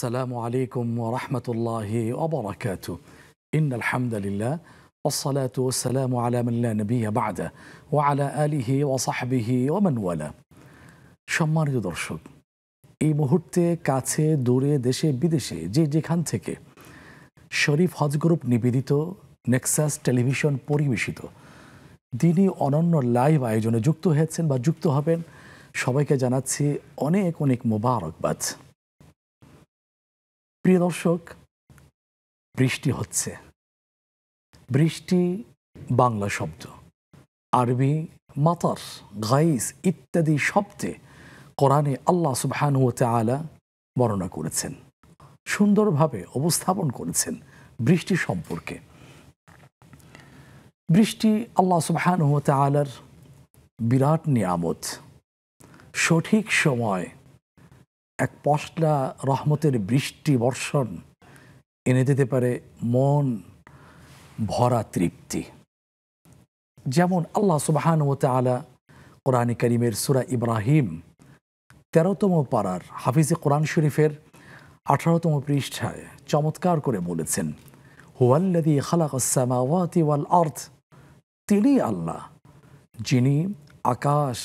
السلام عليكم ورحمة الله وبركاته إن الحمد لله والصلاة والسلام على من لا نبي بعده وعلى آله وصحبه ومن والاه সম্মানিত দর্শক এই মুহূর্তে কাছে দূরে দেশে বিদেশে যে যেখান থেকে শরীফ হজ গ্রুপ নিবেদিত নেক্সাস টেলিভিশন পরিবেশিত দিনই অনন্য লাইভ আয়োজনে যুক্ত হয়েছেন বা যুক্ত হবেন সবাইকে জানাচ্ছি অনেক অনেক মোবারকবাদ। প্রিয় দর্শক, বৃষ্টি হচ্ছে। বৃষ্টি বাংলা শব্দ, আরবি মাতার, গাইস ইত্যাদি শব্দে কোরআনে আল্লাহ সুবহানাহু ওয়া তাআলা বর্ণনা করেছেন, সুন্দরভাবে উপস্থাপন করেছেন বৃষ্টি সম্পর্কে। বৃষ্টি আল্লাহ সুবহানাহু ওয়া তাআলার বিরাট নিয়ামত। সঠিক সময় এক পশলা রহমতের বৃষ্টি বর্ষণ এনে দিতে পারে মন ভরা তৃপ্তি। যেমন আল্লাহ সুবহানাহু ওয়া তাআলা কোরআনে কারীমের সূরা ইব্রাহিম ১৩তম পারার হাফিজে কোরআন শরীফের ১৮তম পৃষ্ঠায় চমৎকার করে বলেছেন, হুয়াল্লাযী খালাকাস সামাওয়াতি ওয়াল আরদ, তিনি আল্লাহ যিনি আকাশ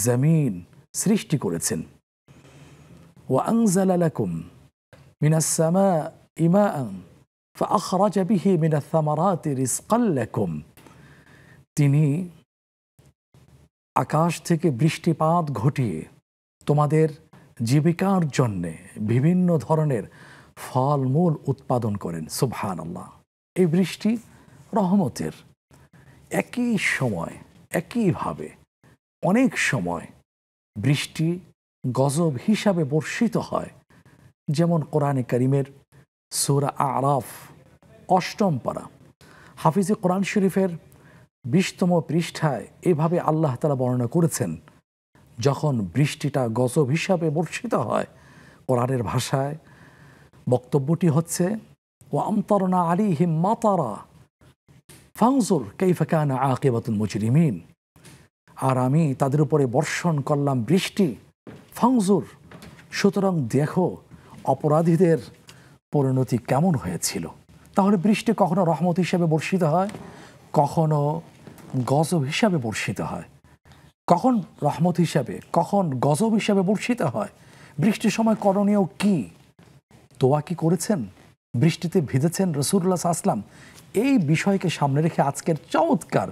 জমিন সৃষ্টি করেছেন। ওয়া আনজালা লাকুম মিনাস সামাই মাআন ফাআখরাজা বিহি মিনাস সামারাতি রিজকাল লাকুম, তিনি আকাশ থেকে বৃষ্টিপাত ঘটিয়ে তোমাদের জীবিকার জন্যে বিভিন্ন ধরনের ফলমূল উৎপাদন করেন। সুবহানাল্লাহ। এই বৃষ্টি রহমতের। একই সময় একইভাবে অনেক সময় বৃষ্টি গজব হিসাবে বর্ষিত হয়। যেমন কোরআনে কারীমের সূরা আরাফ ৮ম পারা হাফিজে কোরআন শরীফের ২০তম পৃষ্ঠায় এভাবে আল্লাহ তাআলা বর্ণনা করেছেন, যখন বৃষ্টিটা গজব হিসাবে বর্ষিত হয়, কোরআনের ভাষায় বক্তব্যটি হচ্ছে, ওয়া আমতারনা আলাইহিম মাতারা ফানজুর কাইফা কানা আকিবাতুল মুজরিমিন, আর আমি তাদের উপরে বর্ষণ করলাম বৃষ্টি, ফানজুর, সুতরাং দেখো অপরাধীদের পরিণতি কেমন হয়েছিল। তাহলে বৃষ্টি কখনো রহমত হিসাবে বর্ষিত হয়, কখনো গজব হিসাবে বর্ষিত হয়। কখন রহমত হিসাবে, কখন গজব হিসাবে বর্ষিত হয়। বৃষ্টির সময় করণীয় কি? দোয়া কি করেছেন? বৃষ্টিতে ভিজেছেন রাসূলুল্লাহ সাল্লাল্লাহু আলাইহি ওয়াসাল্লাম? এই বিষয়কে সামনে রেখে আজকের চমৎকার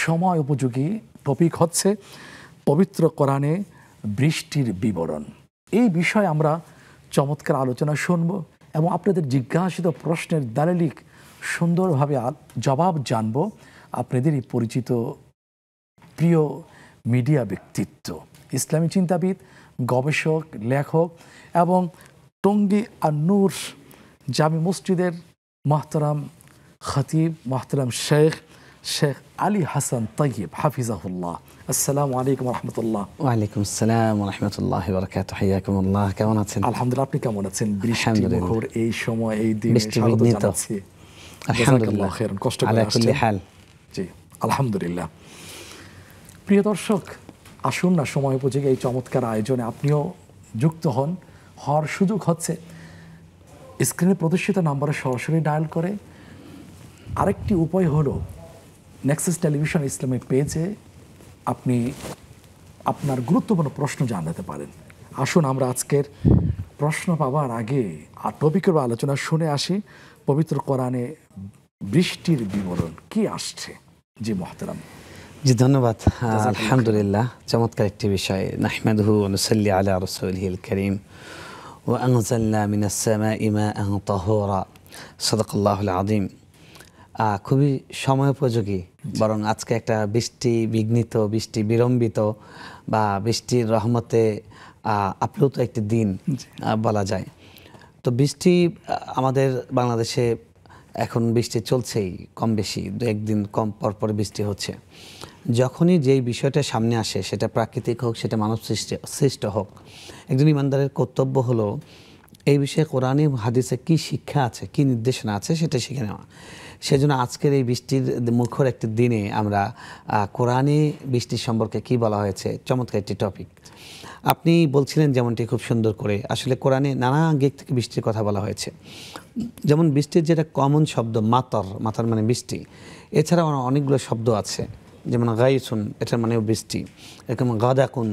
সময় উপযোগী টপিক হচ্ছে পবিত্র কোরআনে বৃষ্টির বিবরণ। এই বিষয়ে আমরা চমৎকার আলোচনা শুনব এবং আপনাদের জিজ্ঞাসিত প্রশ্নের দালিলিক সুন্দরভাবে জবাব জানব আপনাদেরই পরিচিত প্রিয় মিডিয়া ব্যক্তিত্ব, ইসলামী চিন্তাবিদ, গবেষক, লেখক এবং টঙ্গী আন-নূর জামি মসজিদের মোহতারাম খতিব মোহতারাম শেখ আলী হাসান তাইয়্যিব হাফিজাহুল্লাহ। আসসালামু আলাইকুম ওয়া রাহমাতুল্লাহ। ওয়া আলাইকুম আসসালাম ওয়া রাহমাতুল্লাহি ওয়া বারাকাতুহু। হাইয়াকুমুল্লাহ। কেমন আছেন? আলহামদুলিল্লাহ। আপনি কেমন আছেন? বৃষ্টিমুখর এই সময় এই দিনে স্বাগত জানাচ্ছি। আলহামদুলিল্লাহ খাইরান। কষ্ট করে আলা কুল্লি হাল। জি আলহামদুলিল্লাহ। প্রিয় দর্শক, আসুন না সময় উপযোগী এই চমৎকার আয়োজনে আপনিও যুক্ত হওয়ার সুযোগ হচ্ছে স্ক্রিনে প্রদর্শিত নম্বরে সরাসরি ডায়াল করে। আরেকটি উপায় হলো নেক্সাস টেলিভিশন ইসলামিক পেজে আপনি আপনার গুরুত্বপূর্ণ প্রশ্ন জানাতে পারেন। আসুন আমরা আজকের প্রশ্ন পাবার আগে আর টপিকের আলোচনা শুনে আসি। পবিত্র কোরআনে বৃষ্টির বিবরণ কি আসছে? জি মুহতারাম। জি ধন্যবাদ। আলহামদুলিল্লাহ, চমৎকার একটি বিষয়। নাহমাদুহু ওয়া নুসাল্লি আলা রাসূলিহিল কারীম ওয়া আনজালনা মিনাস সামাই মাআন তাহুরা সাদাকাল্লাহুল আযীম। খুবই সময়োপযোগী, বরং আজকে একটা বৃষ্টি বিঘ্নিত, বৃষ্টি বিলম্বিত বা বৃষ্টির রহমতে আপ্লুত একটি দিন বলা যায়। তো বৃষ্টি আমাদের বাংলাদেশে এখন বৃষ্টি চলছেই কম বেশি, দু একদিন কম পর বৃষ্টি হচ্ছে। যখনই যেই বিষয়টা সামনে আসে, সেটা প্রাকৃতিক হোক, সেটা মানব সৃষ্ট হোক, একজন ইমানদারের কর্তব্য হলো এই বিষয়ে কোরআনে হাদিসে কি শিক্ষা আছে, কি নির্দেশনা আছে, সেটা শিখে নেওয়া। সেজন্য আজকের এই বৃষ্টির মুখর একটি দিনে আমরা কোরআনে বৃষ্টির সম্পর্কে কি বলা হয়েছে, চমৎকার একটি টপিক আপনি বলছিলেন যেমনটি খুব সুন্দর করে। আসলে কোরআনে নানা দিক থেকে বৃষ্টির কথা বলা হয়েছে। যেমন বৃষ্টির যেটা কমন শব্দ মাতর, মাতর মানে বৃষ্টি, এছাড়াও অনেকগুলো শব্দ আছে, যেমন গাইসুন, এটার মানেও বৃষ্টি, এরকম গাদাকুন,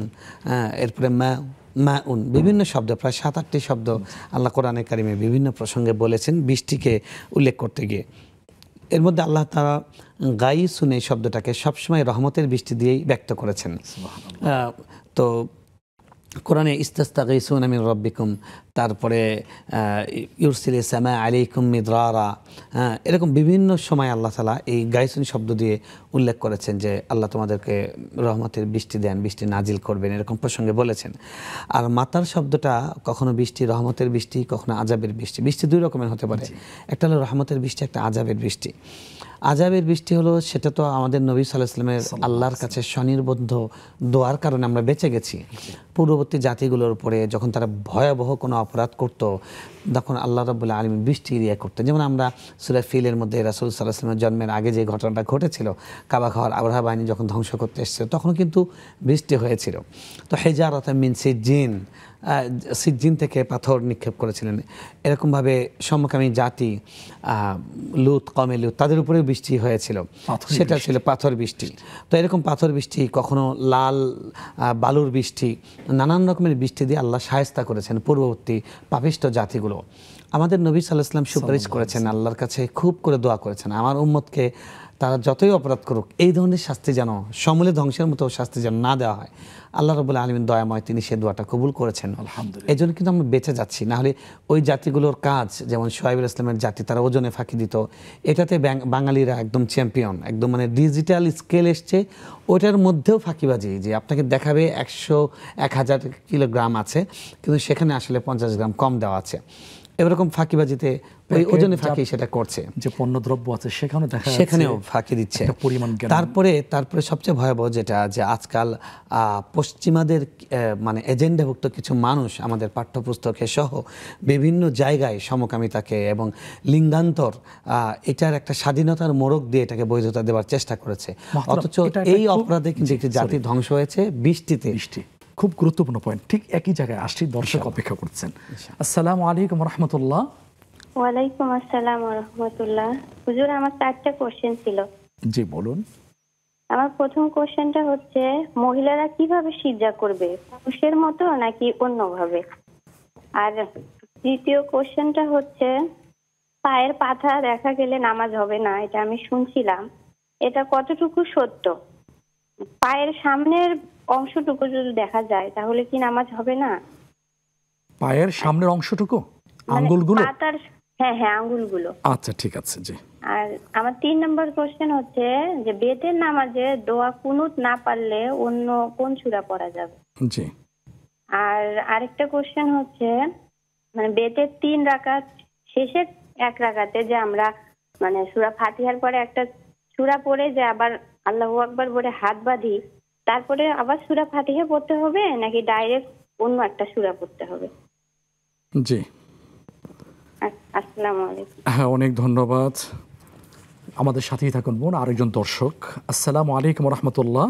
এরপরে মাউন, বিভিন্ন শব্দ, প্রায় 7-8টি শব্দ আল্লাহ কোরআনে কারিমে বিভিন্ন প্রসঙ্গে বলেছেন বৃষ্টিকে উল্লেখ করতে গিয়ে। এর মধ্যে আল্লাহ তাআলা গাইসুন এই শব্দটাকে সবসময় রহমতের বৃষ্টি দিয়েই ব্যক্ত করেছেন। তো কোরআনে ইস্তাস্তাগীসুনা মিন রাব্বিকুম, তারপরে ইউরসিলিস সামা আলাইকুম মিদরারা, এরকম বিভিন্ন সময় আল্লাহ তাআলা এই গাইসুন শব্দ দিয়ে উল্লেখ করেছেন যে আল্লাহ তোমাদেরকে রহমতের বৃষ্টি দেন, বৃষ্টি নাজিল করবেন, এরকম প্রসঙ্গে বলেছেন। আর মাতার শব্দটা কখনো বৃষ্টি, রহমতের বৃষ্টি, কখনো আযাবের বৃষ্টি। বৃষ্টি দুই রকমের হতে পারে, একটা হলো রহমতের বৃষ্টি, একটা আযাবের বৃষ্টি। আযাবের বৃষ্টি হলো সেটা তো আমাদের নবী সাল্লাল্লাহু আলাইহি ওয়াসাল্লামের আল্লাহর কাছে স্বনির্বদ্ধ দোয়ার কারণে আমরা বেঁচে গেছি। পূর্ববর্তী জাতিগুলোর উপরে যখন তারা ভয়াবহ কোনো অপরাধ করত, তখন আল্লাহ রাব্বুল আলামিন বৃষ্টি দিয়ে করতেন। যেমন আমরা সূরা ফিলের মধ্যে রাসূল সাল্লাল্লাহু আলাইহি ওয়াসাল্লামের জন্মের আগে যে ঘটনাটা ঘটেছিল, কাবা ঘর আবরাহা বাহিনী যখন ধ্বংস করতে এসেছিল, তখন কিন্তু বৃষ্টি হয়েছিল। তো হিজারাতাম মিন সিজ্জিন, সিজ্জিন থেকে পাথর নিক্ষেপ করেছিলেন। এরকমভাবে সমকামী জাতি লুত, কমে লুত, তাদের উপরেও বৃষ্টি হয়েছিল, সেটা ছিল পাথর বৃষ্টি। তো এরকম পাথর বৃষ্টি, কখনো লাল বালুর বৃষ্টি, নানান রকমের বৃষ্টি দিয়ে আল্লাহ শায়েস্তা করেছেন পূর্ববর্তী পাপিষ্ট জাতিগুলো। আমাদের নবী সাল্লাল্লাহু আলাইহি ওয়াসাল্লাম সুপারিশ করেছেন, আল্লাহর কাছে খুব করে দোয়া করেছেন, আমার উম্মতকে তারা যতই অপরাধ করুক এই ধরনের শাস্তি যেন, সমূলে ধ্বংসের মতো শাস্তি যেন না দেওয়া হয়। আল্লাহ রাব্বুল আলামিন দয়াময়, তিনি সে দোয়াটা কবুল করেছেন। আলহামদুলিল্লাহ। এই জন্য কিন্তু আমরা বেঁচে যাচ্ছি। না হলে ওই জাতিগুলোর কাজ, যেমন শুআয়ব আলাইহিস সালামের জাতি, তারা ওজনে ফাঁকি দিত, এটাতে বাঙালিরা একদম চ্যাম্পিয়ন, একদম মানে ডিজিটাল স্কেল এসছে, ওটার মধ্যেও ফাঁকিবাজি, যে আপনাকে দেখাবে 100-1000 কিলোগ্রাম আছে, কিন্তু সেখানে আসলে 50 গ্রাম কম দেওয়া আছে। এরকম ফাঁকিবাজিতে ওই ওজনে ফাঁকি সেটা করছে, যে পণ্যদ্রব্য আছে সেখানে দেখা যাচ্ছে সেখানেও ফাঁকি দিচ্ছে। পরিমাণ তারপরে সবচেয়ে ভয়াবহ যেটা, যে আজকাল পশ্চিমাদের মানে এজেন্ডাভুক্ত কিছু মানুষ আমাদের পাঠ্যপুস্তকে সহ বিভিন্ন জায়গায় সমকামিতাকে এবং লিঙ্গান্তর, এটার একটা স্বাধীনতার মোড়ক দিয়ে এটাকে বৈধতা দেওয়ার চেষ্টা করেছে। অথচ এই অপরাধে কিন্তু একটি জাতি ধ্বংস হয়েছে বৃষ্টিতে। বৃষ্টি খুব গুরুত্বপূর্ণ পয়েন্ট। ঠিক একই জায়গায় আসছি, দর্শক অপেক্ষা করছেন। আসসালামু আলাইকুম রাহমাতুল্লাহ। ওয়ালাইকুম আসসালাম ওয়া রাহমাতুল্লাহ। হুজুর, আমার 4টা কোশ্চেন ছিল। জি বলুন। আমার প্রথম কোশ্চেনটা হচ্ছে, মহিলারা কিভাবে সিজদা করবে, পুরুষের মতো নাকি অন্যভাবে? আর দ্বিতীয় কোশ্চেনটা হচ্ছে, পায়ের পাতা দেখা গেলে নামাজ হবে না, এটা আমি শুনছিলাম, এটা কতটুকু সত্য? পায়ের সামনের অংশটুকু যদি দেখা যায় তাহলে কি নামাজ হবে না? পায়ের সামনের অংশটুকু, মানে আঙ্গুলগুলো? পাতার, হ্যাঁ আঙ্গুলগুলো। আচ্ছা ঠিক আছে। জি। আর আমার 3 নম্বর কোশ্চেন হচ্ছে যে, বেতের নামাজে দোয়া কুনুত না পারলে অন্য কোন সূরা পড়া যাবে? জি। আর আরেকটা কোশ্চেন হচ্ছে, মানে বেতের 3 রাকাত শেষের 1 রাকাতে যে আমরা মানে সূরা ফাতিহার পরে একটা সূরা পড়ে যে আবার আল্লাহু আকবার বলে হাত বাঁধি, তারপরে আবার সূরা ফাতিহা পড়তে হবে নাকি ডাইরেক্ট অন্য একটা সূরা পড়তে হবে? জি। আসসালামু আলাইকুম। হ্যাঁ, অনেক ধন্যবাদ। আমাদের সাথেই থাকুন বোন, আরেকজন দর্শক। আসসালামু আলাইকুম রাহমাতুল্লাহ।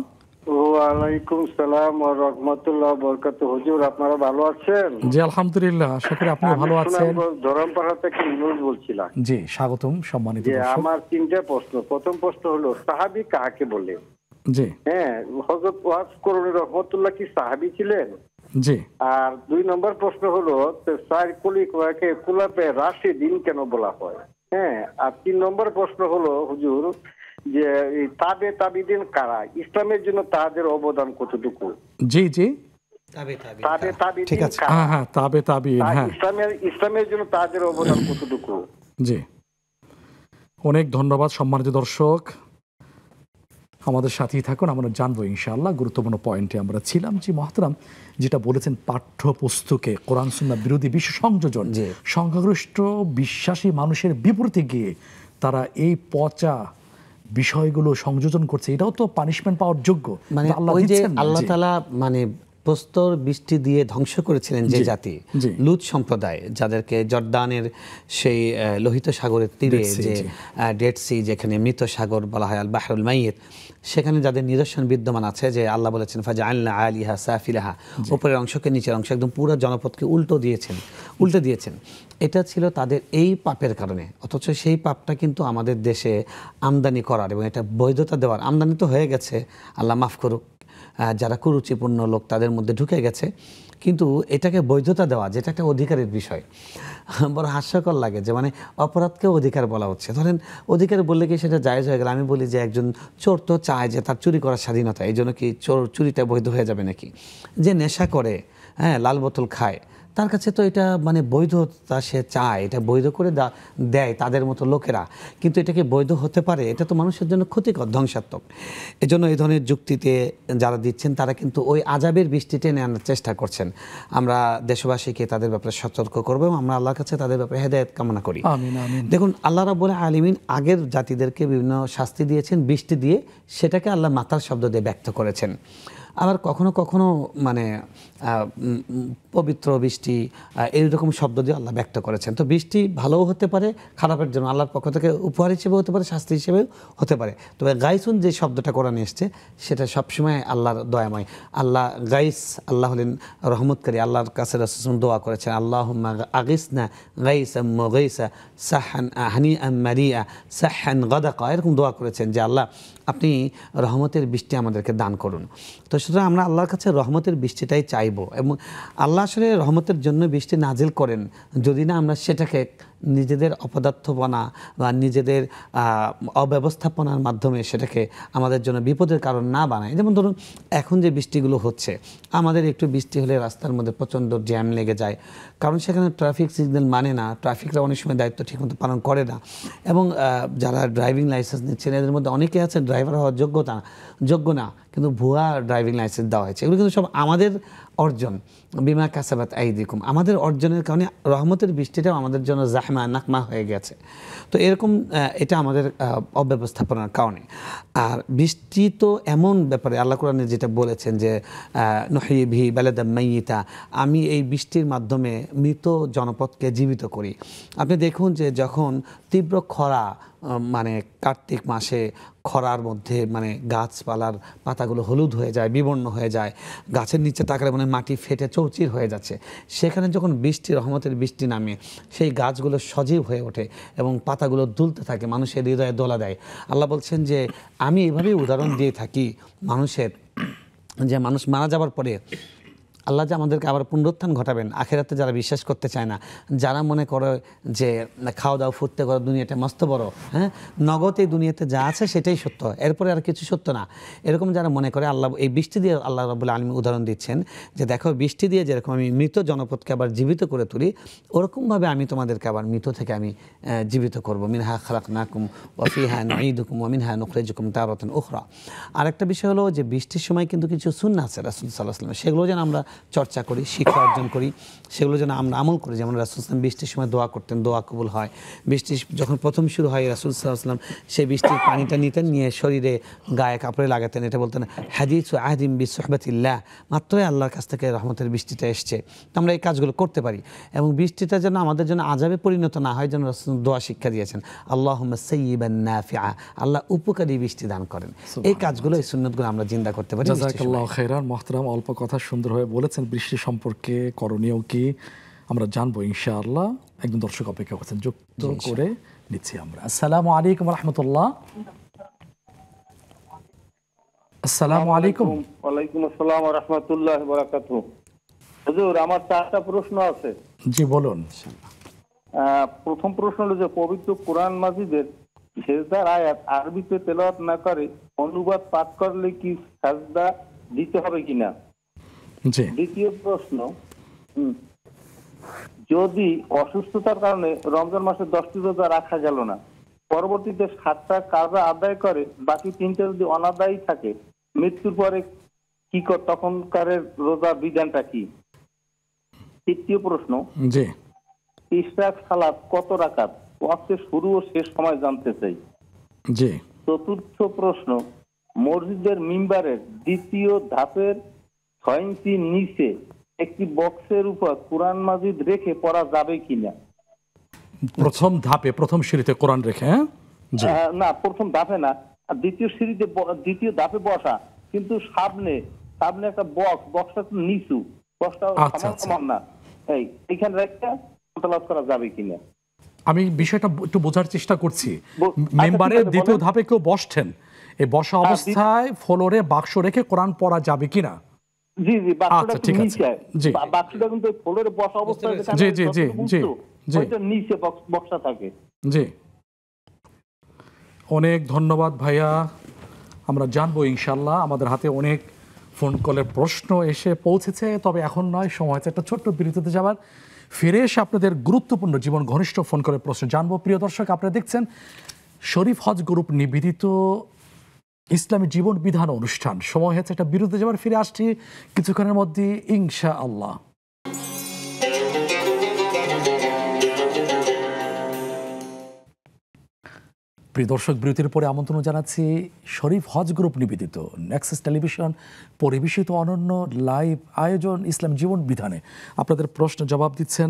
ওয়ালাইকুম সালাম ওয়া রাহমাতুল্লাহি ওয়া বারাকাতুহু। হুজুর, আপনারা ভালো আছেন? জি আলহামদুলিল্লাহ, আশা করি আপনি ভালো আছেন। ধরমপাড়া থেকে নুর বলছিলাম। জি স্বাগতম সম্মানিত যে দর্শক। আমার 3টা প্রশ্ন। প্রথম প্রশ্ন হলো, সাহাবী কাকে বলে? জি। হ্যাঁ, হযরত ওয়াস করণী রাহমাতুল্লাহ কি সাহাবী ছিলেন? জি। আর 2 নম্বর প্রশ্ন হলো, চার কুলিকে কুলাপে রাশিদিন কেন বলা হয়? হ্যাঁ, আর 3 নম্বর প্রশ্ন হলো হুজুর, যে এই তাবিদিন কারা, ইসলামের জন্য তাদের অবদান কতটুকু? জি জি। ঠিক আছে। হ্যাঁ হ্যাঁ, তাবিঈন, হ্যাঁ। ইসলামের জন্য তাদের অবদান কতটুকু? জি, অনেক ধন্যবাদ সম্মানিত দর্শক, আমাদের সাথেই থাকুন, আমরা জানবো ইনশাআল্লাহ। গুরুত্বপূর্ণ পয়েন্টে আমরা ছিলাম। জি মহতারাম, যেটা বলেছেন পাঠ্যপুস্তকে কোরআন সুন্নাহ বিরোধী বিশ্ব সংযোজন, সংখ্যাগরিষ্ঠ বিশ্বাসী মানুষের বিপরীতে গিয়ে তারা এই পচা বিষয়গুলো সংযোজন করছে, এটাও তো পানিশমেন্ট পাওয়ার যোগ্য। মানে ওই যে আল্লাহ তাআলা মানে প্রস্তর বৃষ্টি দিয়ে ধ্বংস করেছিলেন যে জি, জাতি, জি। লুত সম্প্রদায়, যাদেরকে জর্দানের সেই লোহিত সাগরের তীরে ডেড সি, যে জি। ডেড সি, যেখানে মৃত সাগর বলা হয়, আল বাহরুল মাইয়িত, সেখানে যাদের নিদর্শন বিদ্যমান আছে, যে আল্লাহ বলেছেন ফাজআলনা আলিহা সাফিলাহা, উপরের অংশকে নিচের অংশ একদম পুরো জনপদকে উল্টে দিয়েছেন। এটা ছিল তাদের এই পাপের কারণে। অথচ সেই পাপটা কিন্তু আমাদের দেশে আমদানি করার এবং এটা বৈধতা দেওয়ার, আমদানি তো হয়ে গেছে, আল্লাহ মাফ করুক, যারা কুরুচিপূর্ণ লোক তাদের মধ্যে ঢুকে গেছে, কিন্তু এটাকে বৈধতা দেওয়া যেটা একটা অধিকারের বিষয়, বড় হাস্যকর লাগে যে মানে অপরাধকেও অধিকার বলা হচ্ছে। ধরেন অধিকার বললে কি সেটা জায়েজ হয়ে গেল? আমি বলি যে একজন চোর তো চায় যে তার চুরি করার স্বাধীনতা, এই জন্য কি চুরিটা বৈধ হয়ে যাবে নাকি? যে নেশা করে, হ্যাঁ, লাল বোতল খায়, তার কাছে তো এটা মানে বৈধতা সে চায়, এটা বৈধ করে দেয় তাদের মতো লোকেরা, কিন্তু এটাকে বৈধ হতে পারে? এটা তো মানুষের জন্য ক্ষতিকর, ধ্বংসাত্মক। এজন্য এই ধরনের যুক্তিতে যারা দিচ্ছেন তারা কিন্তু ওই আযাবের বৃষ্টি টেনে আনার চেষ্টা করছেন। আমরা দেশবাসীকে তাদের ব্যাপারে সতর্ক করবো এবং আমরা আল্লাহর কাছে তাদের ব্যাপারে হেদায়েত কামনা করি। আমিন আমিন। দেখুন, আল্লাহ রাব্বুল আলামিন আগের জাতিদেরকে বিভিন্ন শাস্তি দিয়েছেন বৃষ্টি দিয়ে, সেটাকে আল্লাহ মাতার শব্দ দিয়ে ব্যক্ত করেছেন। আবার কখনো কখনো মানে পবিত্র বৃষ্টি এইরকম শব্দ দিয়ে আল্লাহ ব্যক্ত করেছেন। তো বৃষ্টি ভালোও হতে পারে, খারাপের জন্য আল্লাহর পক্ষ থেকে উপহার হিসেবে হতে পারে, শাস্তি হিসেবেও হতে পারে। তবে গাইসুন যে শব্দটা কোরআনে এসছে সেটা সবসময় আল্লাহর দয়াময়। আল্লাহ গাইস, আল্লাহ হলেন রহমতকারী। আল্লাহর কাছে রাসূল দোয়া করেছেন, আল্লাহুম্মা আগিসনা গাইসাম মুগাইসা সাহান হানিআম মারিআ সাহান গাদাকা, এরকম দোয়া করেছেন যে আল্লাহ আপনি রহমতের বৃষ্টি আমাদেরকে দান করুন। তো সুতরাং আমরা আল্লাহর কাছে রহমতের বৃষ্টিটাই চাইবো, এবং আল্লাহ আসলে রহমতের জন্য বৃষ্টি নাজিল করেন, যদি না আমরা সেটাকে নিজেদের অপদার্থপনা বা নিজেদের অব্যবস্থাপনার মাধ্যমে সেটাকে আমাদের জন্য বিপদের কারণ না বানাই। যেমন ধরুন এখন যে বৃষ্টিগুলো হচ্ছে, আমাদের একটু বৃষ্টি হলে রাস্তার মধ্যে প্রচণ্ড জ্যাম লেগে যায়, কারণ সেখানে ট্রাফিক সিগন্যাল মানে না, ট্রাফিকরা অনেক সময় দায়িত্ব ঠিকমতো পালন করে না, এবং যারা ড্রাইভিং লাইসেন্স নিচ্ছেন এদের মধ্যে অনেকে আছেন ড্রাইভার হওয়ার যোগ্য না, কিন্তু ভুয়া ড্রাইভিং লাইসেন্স দেওয়া হয়েছে। এগুলো কিন্তু সব আমাদের অর্জন, বিমা কাসাবাত আইদিকুম, আমাদের অর্জনের কারণে রহমতের বৃষ্টিটাও আমাদের জন্য জাহমা নাকমা হয়ে গেছে। তো এরকম এটা আমাদের অব্যবস্থাপনার কারণে। আর বৃষ্টি তো এমন ব্যাপারে আল্লাহ কোরআনে যেটা বলেছেন যে নহি ভি বালাদাম মাইয়িতা, আমি এই বৃষ্টির মাধ্যমে মৃত জনপদকে জীবিত করি। আপনি দেখুন যে যখন তীব্র খরা, মানে কার্তিক মাসে খরার মধ্যে মানে গাছপালার পাতাগুলো হলুদ হয়ে যায়, বিবর্ণ হয়ে যায়, গাছের নিচে তাকালে মানে মাটি ফেটে চৌচির হয়ে যাচ্ছে, সেখানে যখন বৃষ্টি, রহমতের বৃষ্টি নামে, সেই গাছগুলো সজীব হয়ে ওঠে এবং পাতাগুলো দুলতে থাকে, মানুষের হৃদয়ে দোলা দেয়। আল্লাহ বলছেন যে আমি এভাবেই উদাহরণ দিয়ে থাকি মানুষের, যে মানুষ মারা যাবার পরে আল্লাহ যে আমাদেরকে আবার পুনরুত্থান ঘটাবেন। আখেরাতে যারা বিশ্বাস করতে চায় না, যারা মনে করে যে খাওয়া দাওয়া ফুর্তে করা দুনিয়াটা মস্ত বড়, হ্যাঁ, নগদ এই দুনিয়াতে যা আছে সেটাই সত্য, এরপরে আর কিছু সত্য না, এরকম যারা মনে করে, আল্লাহ এই বৃষ্টি দিয়ে আল্লাহ রাব্বুল আলামিন উদাহরণ দিচ্ছেন যে দেখো বৃষ্টি দিয়ে যেরকম আমি মৃত জনপদকে আবার জীবিত করে তুলি, ওরকমভাবে আমি তোমাদেরকে আবার মৃত থেকে আমি জীবিত করবো। মিনহা খালাকনাকুম ওয়া ফিহা নুঈদুকুম ওয়া মিনহা নুখরিজুকুম তারাতান উখরা। আরেকটা বিষয় হলো যে বৃষ্টির সময় কিন্তু কিছু সুন্নাহ আছে রাসূল সাল্লাল্লাহু আলাইহি ওয়াসাল্লাম, সেগুলো যেন আমরা চর্চা করি, শিক্ষা অর্জন করি, সেগুলো যেন আমরা আমল করি। যেমন রাসূল সাল্লাল্লাহু আলাইহি ওয়াসাল্লাম বৃষ্টির সময় দোয়া করতেন, দোয়া কবুল হয়। বৃষ্টি যখন প্রথম শুরু হয় রাসূল সাল্লাল্লাহু আলাইহি ওয়াসাল্লাম সেই বৃষ্টির পানিটা নিতেন, নিয়ে শরীরে গায়ে কাপড়ে লাগাতেন, এটা বলতেন হাদিসু আহদিম বিসুহবাতিল্লাহ, মাত্রই আল্লাহর কাছ থেকে রহমতের বৃষ্টিটা এসছে। তো আমরা এই কাজগুলো করতে পারি, এবং বৃষ্টিটা যেন আমাদের জন্য আযাবে পরিণত না হয়, যেন রাসূল দোয়া শিক্ষা দিয়েছেন, আল্লাহুম্মা সাইয়্যিবান নাফিআ, আল্লাহ উপকারী বৃষ্টি দান করেন। এই কাজগুলো, এই সুন্নাতগুলো আমরা জিন্দা করতে পারি। জাযাকাল্লাহু খাইরান। মুহতারাম, অল্প কথা সুন্দরভাবে বলেছেন। বৃষ্টি সম্পর্কে করণীয় কি আমরা জানবো ইনশাআল্লাহ। একজন দর্শক অপেক্ষা করছেন, যুক্ত করে নিচ্ছি আমরা। আসসালামু আলাইকুম ওয়া রাহমাতুল্লাহ। আসসালামু আলাইকুম। ওয়ালাইকুম আসসালাম ওয়া রাহমাতুল্লাহি ওয়া বারাকাতুহু। হুজুর, আমার চারটা প্রশ্ন আছে। জি বলুন। প্রথম প্রশ্ন হলো যে পবিত্র কোরআন মাজিদের সেজদার আয়াত আরবিতে তেলাওয়াত না করে অনুবাদ পাঠ করলে কি সাজদা দিতে হবে কিনা? জি। দ্বিতীয় প্রশ্ন, যদি অসুস্থতার কারণে রমজান মাসে 10টি রোজা রাখা গেল না, পরবর্তীতে 7টা কাজা আদায় করে বাকি 3টা যদি অনাদায়ী থাকে, মৃত্যুর পরে কি তখনকারের রোজা বিধানটা কি? তৃতীয় প্রশ্ন, জি, ইশরাক সালাত কত রাকাত, ওয়াক্তের শুরু ও শেষ সময় জানতে চাই। জি। চতুর্থ প্রশ্ন, মসজিদের মিম্বারের দ্বিতীয় ধাপের 6 ইঞ্চি নিচে একটি বক্সের উপর কোরআন মাজিদ রেখে পড়া যাবে কিনা? প্রথম ধাপে প্রথম সিঁড়িতে কোরআন রেখে, হ্যাঁ জি। না, প্রথম ধাপে না, আর দ্বিতীয় ধাপে বসা, কিন্তু সামনে একটা বক্সটা নিচু, বক্সটা সমান না, এইখানে রেখে তেলাওয়াত করা যাবে কিনা? আমি বিষয়টা একটু বোঝার চেষ্টা করছি। মেম্বারের দ্বিতীয় ধাপে কেউ বসছেন, এই বসা অবস্থায় ফ্লোরে বাক্স রেখে কোরআন পড়া যাবে কিনা? জি জি, বাক্সটা ঠিক আছে, নিচে, জি বাক্সটা কিন্তু ফ্লোরে বসা অবস্থায় জি জি জি জি ওইটা নিচে বক্সটা থাকে। জি, অনেক ধন্যবাদ ভাইয়া। আমরা জানবো ইনশাল্লাহ। আমাদের হাতে অনেক ফোন কলের প্রশ্ন এসে পৌঁছেছে, তবে এখন নয়, সময় হচ্ছে একটা ছোট্ট বিরতিতে যাবার। ফিরে এসে আপনাদের গুরুত্বপূর্ণ জীবন ঘনিষ্ঠ ফোন কলের প্রশ্ন জানবো। প্রিয় দর্শক, আপনারা দেখছেন শরীফ হজ গ্রুপ নিবেদিত ইসলামী জীবন বিধান অনুষ্ঠান। সময় হয়েছে একটা বিরতিতে যাবার। ফিরে আসছি কিছুক্ষণের মধ্যে ইনশাআল্লাহ। প্রিয় দর্শক, বিরতির পরে আমন্ত্রণ জানাচ্ছি শরীফ হজ গ্রুপ নিবেদিত নেক্সাস টেলিভিশন পরিবেশিত অনন্য লাইভ আয়োজন ইসলাম জীবন বিধানে। আপনাদের প্রশ্ন জবাব দিচ্ছেন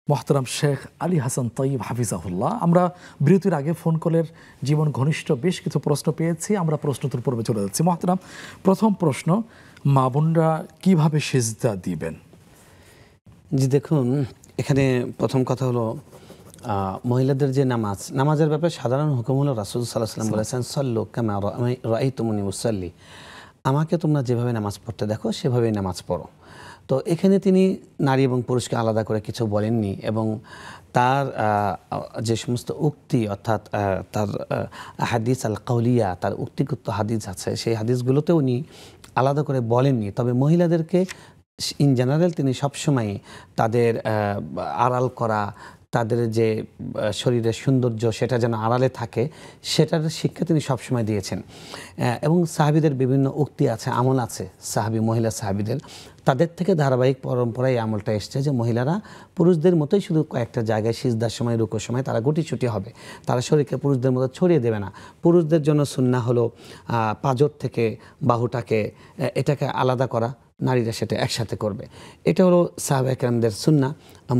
মোহতারাম শেখ আলী হাসান তৈয়ব হাফিজাহুল্লাহ। আমরা বিরতির আগে ফোন কলের জীবন ঘনিষ্ঠ বেশ কিছু প্রশ্ন পেয়েছি, আমরা প্রশ্নোত্তর পর্বে চলে যাচ্ছি। মোহতারাম, প্রথম প্রশ্ন, মা বোনরা কীভাবে সিজদা দিবেন? জি দেখুন, এখানে প্রথম কথা হলো মহিলাদের যে নামাজের ব্যাপারে সাধারণ হুকুম হলো রাসূল সাল্লাল্লাহু আলাইহি ওয়াসাল্লাম বলেছেন, সল্লু কামা রাআইতুমুনি উসাল্লি, আমাকে তোমরা যেভাবে নামাজ পড়তে দেখো সেভাবেই নামাজ পড়ো। তো এখানে তিনি নারী এবং পুরুষকে আলাদা করে কিছু বলেননি, এবং তার যে সমস্ত উক্তি, অর্থাৎ তার হাদিস আল কাউলিয়া, তার উক্তিগত হাদিস আছে, সেই হাদিসগুলোতে উনি আলাদা করে বলেননি। তবে মহিলাদেরকে ইন জেনারেল তিনি সবসময় তাদের আড়াল করা, তাদের যে শরীরের সৌন্দর্য সেটা যেন আড়ালে থাকে, সেটার শিক্ষা তিনি সবসময় দিয়েছেন। এবং সাহাবীদের বিভিন্ন উক্তি আছে, আমল আছে মহিলা সাহাবীদের, তাদের থেকে ধারাবাহিক পরম্পরায় এই আমলটা এসছে যে মহিলারা পুরুষদের মতোই শুধু কয়েকটা জায়গায় সিজদার সময়, রুকুর সময় তারা গুটিছুটি হবে, তারা শরীরকে পুরুষদের মতো ছড়িয়ে দেবে না। পুরুষদের জন্য সুন্নাহ হলো পাঁজর থেকে বাহুটাকে এটাকে আলাদা করা, নারীরা সেটা একসাথে করবে। এটা হলো সাহাবায়ে কেরামদের সুন্নাহ,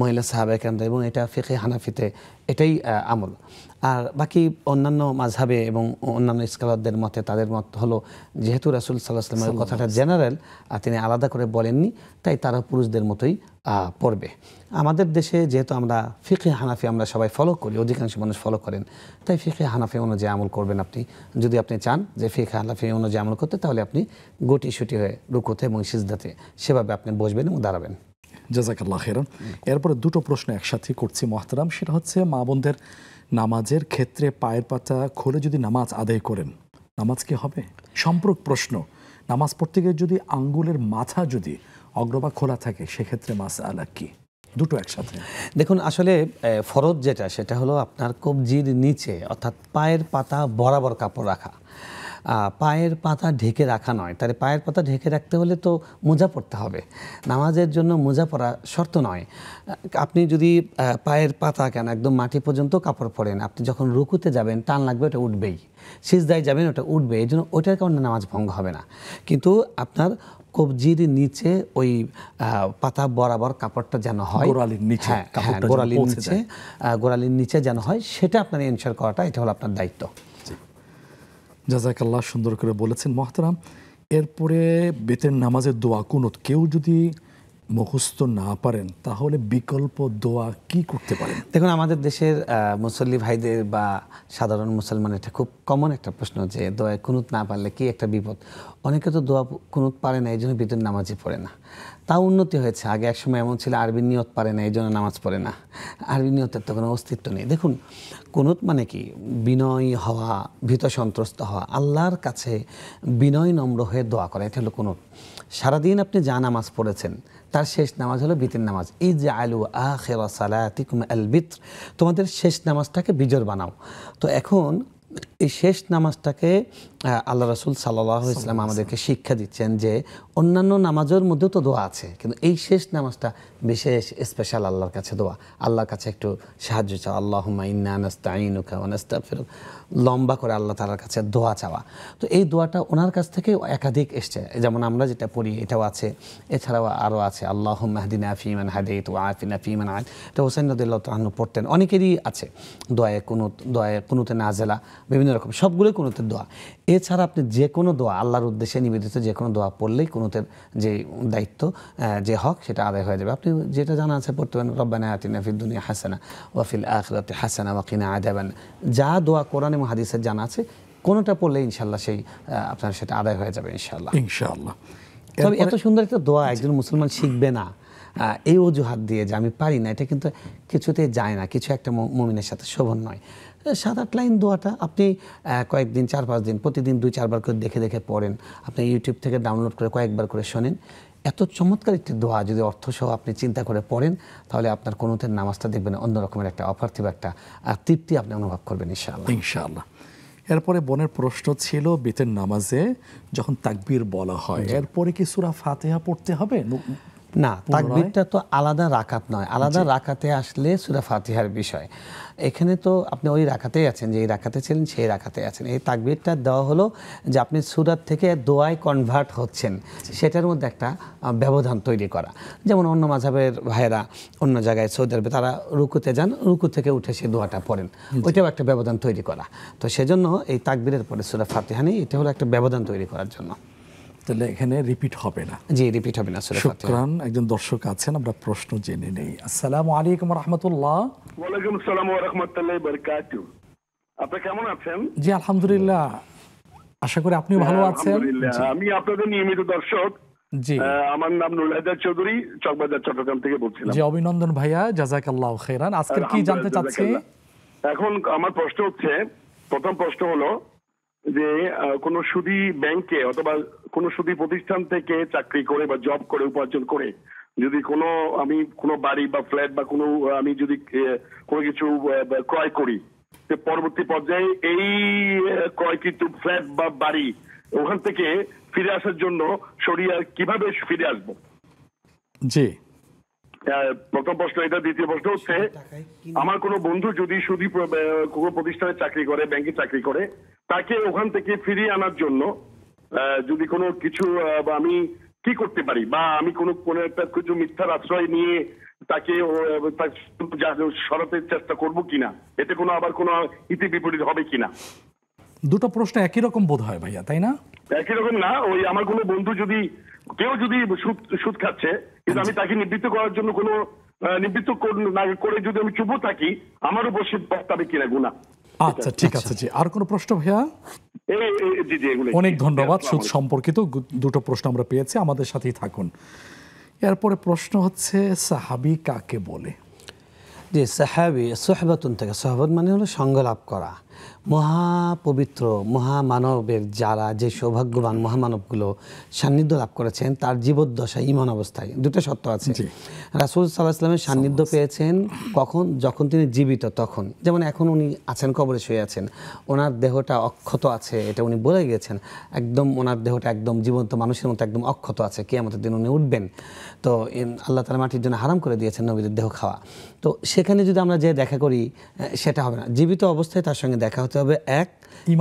মহিলা সাহাবায়ে কেরামদের, এবং এটা ফিকহে হানাফিতে এটাই আমল। আর বাকি অন্যান্য মাযহাবে এবং অন্যান্য স্কলারদের মতে, তাদের মত হলো যেহেতু রাসূল সাল্লাল্লাহু আলাইহি ওয়াসাল্লামের কথাটা জেনারেল, তিনি আলাদা করে বলেননি, তাই তারা পুরুষদের মতোই পড়বে। আমাদের দেশে যেহেতু আমরা ফিকহে হানাফি আমরা সবাই ফলো করি, অধিকাংশ মানুষ ফলো করেন, তাই ফিকহে হানাফি অনুযায়ী আমল করবেন। যদি আপনি চান যে ফিকহে হানাফি অনুযায়ী আমল করতে, তাহলে আপনি গুটিসুটি হয়ে রুকুতে এবং সিজদাতে সেভাবে আপনি বসবেন এবং দাঁড়াবেন। জাযাকাল্লাহ খাইরান। এরপরে দুটো প্রশ্ন একসাথে করছি মোহতারাম, সেটা হচ্ছে মা বোনদের নামাজের ক্ষেত্রে পায়ের পাতা খুলে যদি নামাজ আদায় করেন, নামাজ কি হবে? সম্পর্ক প্রশ্ন, নামাজ পড়তে গিয়ে যদি আঙ্গুলের মাথা যদি অগ্রভাগ খোলা থাকে, সেক্ষেত্রে মাসআলা কি? দুটো একসাথে। দেখুন, আসলে ফরজ যেটা, সেটা হলো আপনার কবজির নিচে, অর্থাৎ পায়ের পাতা বরাবর কাপড় রাখা, পায়ের পাতা ঢেকে রাখা নয়। তাহলে পায়ের পাতা ঢেকে রাখতে হলে তো মোজা পরতে হবে। নামাজের জন্য মোজা পরা শর্ত নয়। আপনি যদি পায়ের পাতা কেন একদম মাটি পর্যন্ত কাপড় পরেন, আপনি যখন রুকুতে যাবেন টান লাগবে, ওটা উঠবেই, সিজদায় যাবেন ওটা উঠবে, এই জন্য ওইটার কারণে নামাজ ভঙ্গ হবে না। কিন্তু আপনার কবজির নিচে ওই পাতা বরাবর কাপড়টা যেন হয়, গোড়ালির নিচে, গোড়ালির নিচে যেন হয়, সেটা আপনার এনশিওর করাটা, এটা হলো আপনার দায়িত্ব। জাযাকাল্লাহ, সুন্দর করে বলেছেন মোহতারাম। এরপরে বেতের নামাজের দোয়া কুনুত কেউ যদি মুখস্থ না পারেন, তাহলে বিকল্প দোয়া কি করতে পারেন? দেখুন, আমাদের দেশের মুসল্লি ভাইদের বা সাধারণ মুসলমান এটা খুব কমন একটা প্রশ্ন যে দোয়ায় কুনুত না পারলে কি একটা বিপদ। অনেকে তো দোয়া কুনুত পারে না, এই জন্য বেতের নামাজই পড়ে না। তাও উন্নতি হয়েছে। আগে এক সময় এমন ছিল আরবি নিয়ত পারে না, এই জন্য নামাজ পড়ে না। আরবি নিয়তের তো কোনো অস্তিত্ব নেই। দেখুন, কুনুত মানে কি? বিনয় হওয়া, ভীত সন্ত্রস্ত হওয়া, আল্লাহর কাছে বিনয় নম্র হয়ে দোয়া করা, এটা হলো কুনুত। সারাদিন আপনি যা নামাজ পড়েছেন, তার শেষ নামাজ হলো বিতির নামাজ। ইজআলু আখিরা সালাতিকুম আল বিতর, তোমাদের শেষ নামাজটাকে বিজর বানাও। তো এখন এই শেষ নামাজটাকে আল্লাহ রাসূল সাল্লাল্লাহু আলাইহি ওয়াসাল্লাম আমাদেরকে শিক্ষা দিচ্ছেন যে অন্যান্য নামাজের মধ্যেও তো দোয়া আছে, কিন্তু এই শেষ নামাজটা বিশেষ স্পেশাল আল্লাহর কাছে দোয়া, আল্লাহর কাছে একটু সাহায্য চাওয়া, আল্লাহুম্মা ইন্না নাস্তাঈনুকা ওয়া নাস্তাগফিরুক, লম্বা করে আল্লাহ তাআলার কাছে দোয়া চাওয়া। তো এই দোয়াটা ওনার কাছ থেকে একাধিক এসছে, যেমন আমরা যেটা পড়ি এটাও আছে, এছাড়াও আরও আছে আল্লাহুম্মা হদিনা ফীমান হাদাইত ওয়া আফিনা ফীমান আফাইত, এটা হোসেন রাদিয়াল্লাহু তাআলা আনহু পড়তেন, অনেকেরই আছে দোয়ায়ে কুনুত, দোয়ায়ে কুনুতে নাজেলা, বিভিন্ন রকম সবগুলোই কুনুতের দোয়া। এছাড়া আপনি যে কোনো দোয়া আল্লাহর উদ্দেশ্যে নিবেদিত যে কোনো দোয়া পড়লেই কুনুতের যে দায়িত্ব, যে হক, সেটা আদায় হয়ে যাবে। আপনি যেটা জানা আছে পড়তে পারেন, রব্বানা আতিনা ফিদ দুনিয়া হাসানা ওয়া ফিল আখিরাতি হাসানা ওয়া কিনা আযাবান, যা দোয়া কোরআন এবং হাদিসের জানা আছে কোনোটা পড়লে ইনশাআল্লাহ সেই আপনার সেটা আদায় হয়ে যাবে ইনশাআল্লাহ। ইনশাআল্লাহ। তবে এত সুন্দর একটা দোয়া একজন মুসলমান শিখবে না এই অজুহাত দিয়ে যে আমি পারি না, এটা কিন্তু কিছুতেই যায় না, কিছু একটা মুমিনের সাথে শোভন নয়। 7-8 লাইন দোয়াটা আপনি কয়েকদিন 4-5 দিন প্রতিদিন 2-4 বার করে দেখে দেখে পড়েন, আপনি ইউটিউব থেকে ডাউনলোড করে কয়েকবার করে শোনেন। এত চমৎকার একটি দোয়া যদি অর্থসহ আপনি চিন্তা করে পড়েন, তাহলে আপনার কুনুতের নামাজটা দেখবেন অন্য রকমের একটা অপার্থিব একটা তৃপ্তি আপনি অনুভব করবেন ইনশাআল্লাহ। ইনশাআল্লাহ। এরপরে বোনের প্রশ্ন ছিল বেতের নামাজে যখন তাকবীর বলা হয় এরপরে কি সূরা ফাতিহা পড়তে হবে? না, তাকবীরটা তো আলাদা রাকাত নয়, আলাদা রাকাতে আসলে সূরা ফাতিহার বিষয়। এখানে তো আপনি ওই রাকাতেই আছেন, যে এই রাকাতে ছিলেন সেই রাকাতে আছেন। এই তাকবীরটা দেওয়া হলো যে আপনি সূরাত থেকে দোয়ায় কনভার্ট হচ্ছেন, সেটার মধ্যে একটা ব্যবধান তৈরি করা। যেমন অন্য মাযহাবের ভাইয়েরা অন্য জায়গায় সৌদি আরবে তারা রুকুতে যান, রুকু থেকে উঠে সেই দোয়াটা পড়েন, ওইটাও একটা ব্যবধান তৈরি করা। তো সেজন্য এই তাকবীরের পরে সূরা ফাতিহা নেই, এটা হলো একটা ব্যবধান তৈরি করার জন্য। তাহলে এখানে রিপিট হবে না? জি, রিপিট হবে না সূরা ফাতিহা। শুকরান। একজন দর্শক আছেন, আমরা প্রশ্ন জেনে নেই। আসসালামু আলাইকুম ওয়া রাহমাতুল্লাহ। ওয়ালাইকুম আসসালাম ওয়া রাহমাতুল্লাহি ওয়া বারাকাতুহু। আপনি কেমন আছেন? জি আলহামদুলিল্লাহ, আশা করি আপনি ভালো আছেন। আলহামদুলিল্লাহ, আমি আপনাদের নিয়মিত দর্শক। জি, আমার নাম নুরুল হায়দার চৌধুরী, চকবাজার চট্টগ্রাম থেকে বলছিলাম। জি অভিনন্দন ভাইয়া, জাযাকাল্লাহু খাইরান। আজকে কি জানতে চাচ্ছি? এখন আমার প্রশ্ন হচ্ছে, প্রথম প্রশ্ন হলো যে কোন সুদী ব্যাংকে অথবা কোন সুদী প্রতিষ্ঠান থেকে চাকরি করে বা জব করে উপার্জন করে যদি আমি কোনো বাড়ি বা ফ্ল্যাট বা আমি যদি কোনো কিছু ক্রয় করি, পরবর্তী পর্যায়ে এই ক্রয়কৃত ফ্ল্যাট বা বাড়ি ওখান থেকে ফিরে আসার জন্য শরিয়া কিভাবে ফিরে আসবো? জি, প্রথম প্রশ্ন এটা। দ্বিতীয় প্রশ্ন হচ্ছে, আমার কোনো বন্ধু যদি সুদী কোনো প্রতিষ্ঠানে চাকরি করে, ব্যাংকে চাকরি করে, তাকে ওখান থেকে ফিরিয়ে আনার জন্য যদি কোনো কিছু আমি কি করতে পারি, বা আমি কোনো একটা কিছু মিথ্যার আশ্রয় নিয়ে তাকে সরাতে চেষ্টা করবো কিনা, এতে আবার কোনো ইতি বিপরীত হবে কিনা? দুটো প্রশ্ন একই রকম বোধ হয় ভাইয়া, তাই না? একই রকম না, ওই আমার কোনো বন্ধু কেউ যদি সুদ খাচ্ছে, কিন্তু আমি তাকে নিবৃত্ত করার জন্য কোনো নিবৃত্ত না করে যদি আমি চুপ থাকি, আমার উপর সে বক্তাবে কিনা গুনাহ। আচ্ছা ঠিক আছে। জি, আর কোনো প্রশ্ন ভাইয়া? অনেক ধন্যবাদ। সুদ সম্পর্কিত দুটো প্রশ্ন আমরা পেয়েছি, আমাদের সাথেই থাকুন। এরপরে প্রশ্ন হচ্ছে সাহাবী কাকে বলে? যে সাহাবী সোহবাতুন থেকে, সোহবত মানে হলো সঙ্গ লাভ করা। মহাপবিত্র মহামানবের যারা যে সৌভাগ্যবান মহামানবগুলো সান্নিধ্য লাভ করেছেন তার জীবদ্দশা ঈমান অবস্থায় দুটো সত্য আছে। রাসূল সাল্লাল্লাহু আলাইহি ওয়াসাল্লামের সান্নিধ্য পেয়েছেন কখন? যখন তিনি জীবিত, তখন। যেমন এখন উনি আছেন, কবরে শুয়ে আছেন, ওনার দেহটা অক্ষত আছে, এটা উনি বলে গিয়েছেন, একদম ওনার দেহটা একদম জীবন্ত মানুষের মতো একদম অক্ষত আছে, কিয়ামতের দিন উনি উঠবেন। তো আল্লাহ তাআলা মাটির জন্য হারাম করে দিয়েছেন নবীদের দেহ খাওয়া। তো সেখানে যদি আমরা যে দেখা করি সেটা হবে না, জীবিত অবস্থায় তার সঙ্গে দেখা হতে হবে।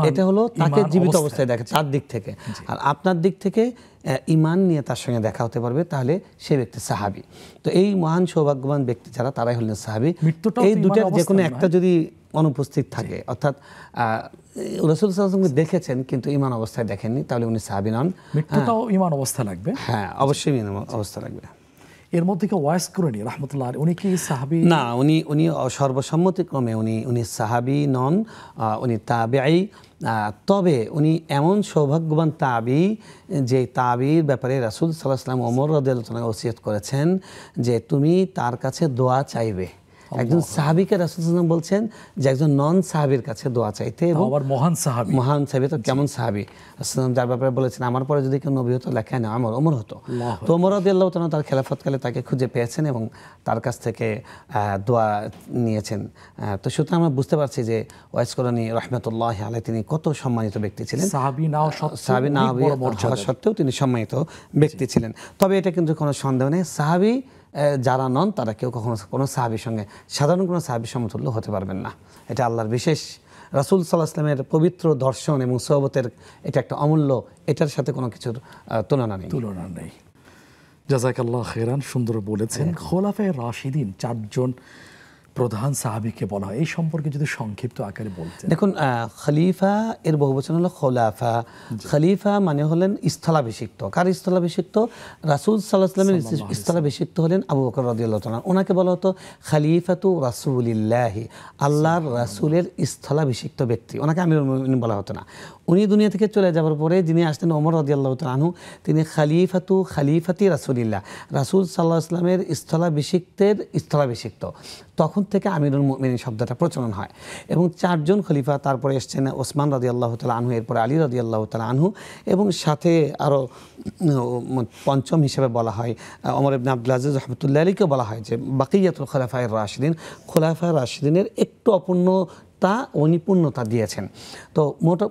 এটা হলো তাকে জীবিত অবস্থায় দেখা, চার দিক থেকে। আর আপনার দিক থেকে ঈমান নিয়ে তার সঙ্গে দেখা হতে পারবে, তাহলে সে ব্যক্তি সাহাবী। তো এই মহান সৌভাগ্যবান ব্যক্তি যারা, তারাই হলেন সাহাবী। এই দুটার যে কোনো একটা যদি অনুপস্থিত থাকে, অর্থাৎ রাসূল সাল্লাল্লাহু আলাইহি ওয়াসাল্লাম দেখেছেন কিন্তু ঈমান অবস্থায় দেখেননি, তাহলে উনি সাহাবী নন। মৃত্যুটাও ঈমান অবস্থা লাগবে। হ্যাঁ, অবশ্যই ঈমান অবস্থা লাগবে। এর মধ্যে কি ওয়াইস কুরনি রাহমাতুল্লাহ উনি কি সাহাবী? না, উনি সর্বসম্মতিক্রমে উনি সাহাবী নন, উনি তাবেঈ। তবে উনি এমন সৌভাগ্যবান তাবী যে তাবীর ব্যাপারে রাসূল সাল্লাল্লাহু আলাইহি ওয়াসাল্লাম ওমর রাদিয়াল্লাহু আনহু ওসিয়ত করেছেন যে তুমি তার কাছে দোয়া চাইবে, একজন সাহাবীকে রাসূল সাল্লাল্লাহু আলাইহি ওয়াসাল্লাম বলছেন যে একজন নন সাহাবীর কাছে দোয়া চাইতে, এবং আবার মহান সাহাবী। মহান সাহাবী তো কেমন সাহাবী, রাসূল যার ব্যাপারে বলেছেন আমার পরে যদি কেউ নবী হতো লেখা না আমার ওমর হতো। তো ওমর রাদিয়াল্লাহু তাআলা তার খেলাফতকালে তাকে খুঁজে পেয়েছেন এবং তার কাছ থেকে দোয়া নিয়েছেন। তো সুতরাং আমরা বুঝতে পারছি যে ওয়াইস করণী রাহমাতুল্লাহি আলাইহি তিনি কত সম্মানিত ব্যক্তি ছিলেন। সাহাবী না হওয়া সত্ত্বেও তিনি সম্মানিত ব্যক্তি ছিলেন। তবে এটা কিন্তু কোনো সন্দেহ নেই, সাহাবী যারা নন তারা কেউ কখনো কোনো সাহাবীর সঙ্গে, সাধারণ কোনো সাহাবীর সমতুল্য হতে পারবেন না। এটা আল্লাহর বিশেষ, রাসূল সাল্লাল্লাহু আলাইহি ওয়াসাল্লামের পবিত্র দর্শন এবং সোহবতের এটা একটা অমূল্য, এটার সাথে কোনো কিছুর তুলনা নেই। জাযাকাল্লাহ খাইরান, সুন্দর বলেছেন। খোলাফায়ে রাশিদিন 4 জন প্রধান সাহাবীকে বলা হয়, এই সম্পর্কে যদি সংক্ষিপ্ত আকারে বলতেন। দেখুন, খলিফা এর বহুবচন হলো খোলাফা। খলিফা মানে হলেন স্থলাভিষিক্ত। কার স্থলাভিষিক্ত? রাসূল সাল্লাল্লাহু আলাইহি ওয়াসাল্লামের স্থলাভিষিক্ত হলেন আবু বকর রাদিয়াল্লাহু তাআলা। ওনাকে বলা হতো খলিফাতু রাসূলিল্লাহি, আল্লাহর রাসূলের স্থলাভিষিক্ত ব্যক্তি। ওনাকে আমিরুল মুমিনিন বলা হতো না। উনি দুনিয়া থেকে চলে যাওয়ার পরে যিনি আসতেন ওমর রাদিয়াল্লাহু তাআলা আনহু, তিনি খলিফাতি রাসূলিল্লাহ, রাসূল সাল্লাল্লাহু আলাইহি ওয়াসাল্লামের স্থলাভিষিক্তের স্থলাভিষিক্ত। তখন থেকে আমিরুল মুমিনিন শব্দটা প্রচলন হয়। এবং 4 জন খলিফা, তারপরে এসছেন ওসমান রাদিয়াল্লাহু তাআলা আনহু, এরপরে আলী রাদিয়াল্লাহু তাআলা আনহু, এবং সাথে আরও পঞ্চম হিসেবে বলা হয় ওমর ইবনে আব্দুল আজিজ রাহমাতুল্লাহি আলাইহিকে বলা হয় যে বাকিয়াতুল খোলাফায়ে রাশিদিন, খোলাফায়ে রাশিদিনের একটু অপূর্ণতা ও নিপুণতা দিয়েছেন। তো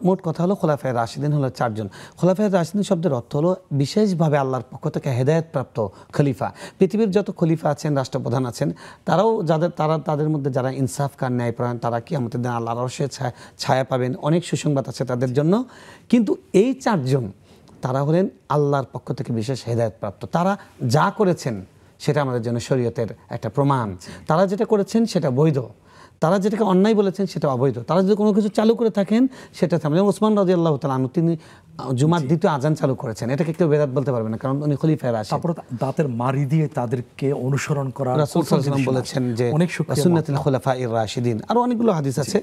মোট কথা হলো খোলাফায়ে রাশিদিন হলো 4 জন। খোলাফায়ে রাশিদিন শব্দের অর্থ হলো বিশেষভাবে আল্লাহর পক্ষ থেকে হেদায়েতপ্রাপ্ত খলিফা। পৃথিবীর যত খলিফা আছেন, রাষ্ট্রপ্রধান আছেন, তারাও তাদের মধ্যে যারা ইনসাফকার, ন্যায়পরায়ণ, তারা কিয়ামতের দিন আল্লাহর আরশের ছায়া পাবেন, অনেক সুসংবাদ আছে তাদের জন্য। কিন্তু এই 4 জন তারা হলেন আল্লাহর পক্ষ থেকে বিশেষ হেদায়েতপ্রাপ্ত। তারা যা করেছেন সেটা আমাদের জন্য শরীয়তের একটা প্রমাণ। তারা যেটা করেছেন সেটা বৈধ, তারা যেটাকে অন্যায় বলেছেন সেটা অবৈধ। তারা যদি কোনো কিছু চালু করে থাকেন সেটা যেমন ওসমান রাদিয়াল্লাহু তাআলা আনহু, তিনি জুমার দ্বিতীয় আজান চালু করেছেন, এটাকে কেউ বেদাত বলতে পারবে না, কারণ উনি খলিফায়ে রাশিদ। তারপর দাঁতের মারি দিয়ে তাদেরকে অনুসরণ করা, রাসূল সাল্লাল্লাহু আলাইহি ওয়াসাল্লাম বলেছেন যে সুন্নাতুল খুলাফায়ে রাশিদিন, আরো অনেকগুলো হাদিস আছে।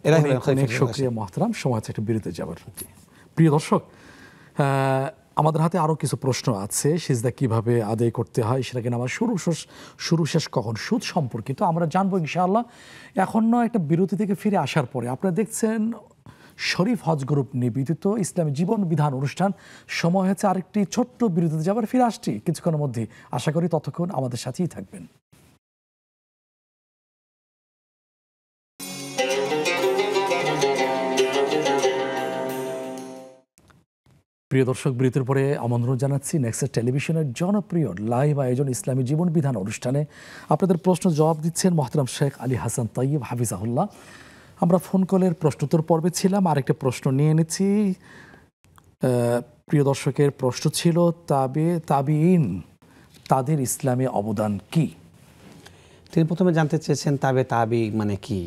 এরা হলেন খলিফা। শুকরিয়া মুহতারাম, সময় আছে একটা বিরতি যাবার। প্রিয় দর্শক, আমাদের হাতে আরও কিছু প্রশ্ন আছে। সিজদা কিভাবে আদায় করতে হয়, সেটাকে আমার শুরু শেষ কখন, সুদ সম্পর্কিত আমরা জানবো ইনশাআল্লাহ। এখন নয়, একটা বিরতি থেকে ফিরে আসার পরে। আপনারা দেখছেন শরীফ হজ গ্রুপ নিবেদিত ইসলামী জীবন বিধান অনুষ্ঠান। সময় হচ্ছে আরেকটি ছোট্ট বিরতিতে যাবার, ফিরে আসছি কিছুক্ষণের মধ্যে। আশা করি ততক্ষণ আমাদের সাথেই থাকবেন। প্রিয় দর্শক, বিরতির পরে আমন্ত্রণ জানাচ্ছি নেক্সট টেলিভিশনের জনপ্রিয় লাইভ আয়োজন ইসলামী জীবন বিধান অনুষ্ঠানে। আপনাদের প্রশ্ন জবাব দিচ্ছেন মোহতারাম শেখ আলী হাসান তাইয়্যিব হাফিজাহুল্লাহ। আমরা ফোন কলের প্রশ্নোত্তর পর্বে ছিলাম, আরেকটা প্রশ্ন নিয়ে এনেছি। প্রিয় দর্শকের প্রশ্ন ছিল তাবিঈন তাদের ইসলামে অবদান কি? তিনি প্রথমে জানতে চেয়েছেন তাবি মানে কি,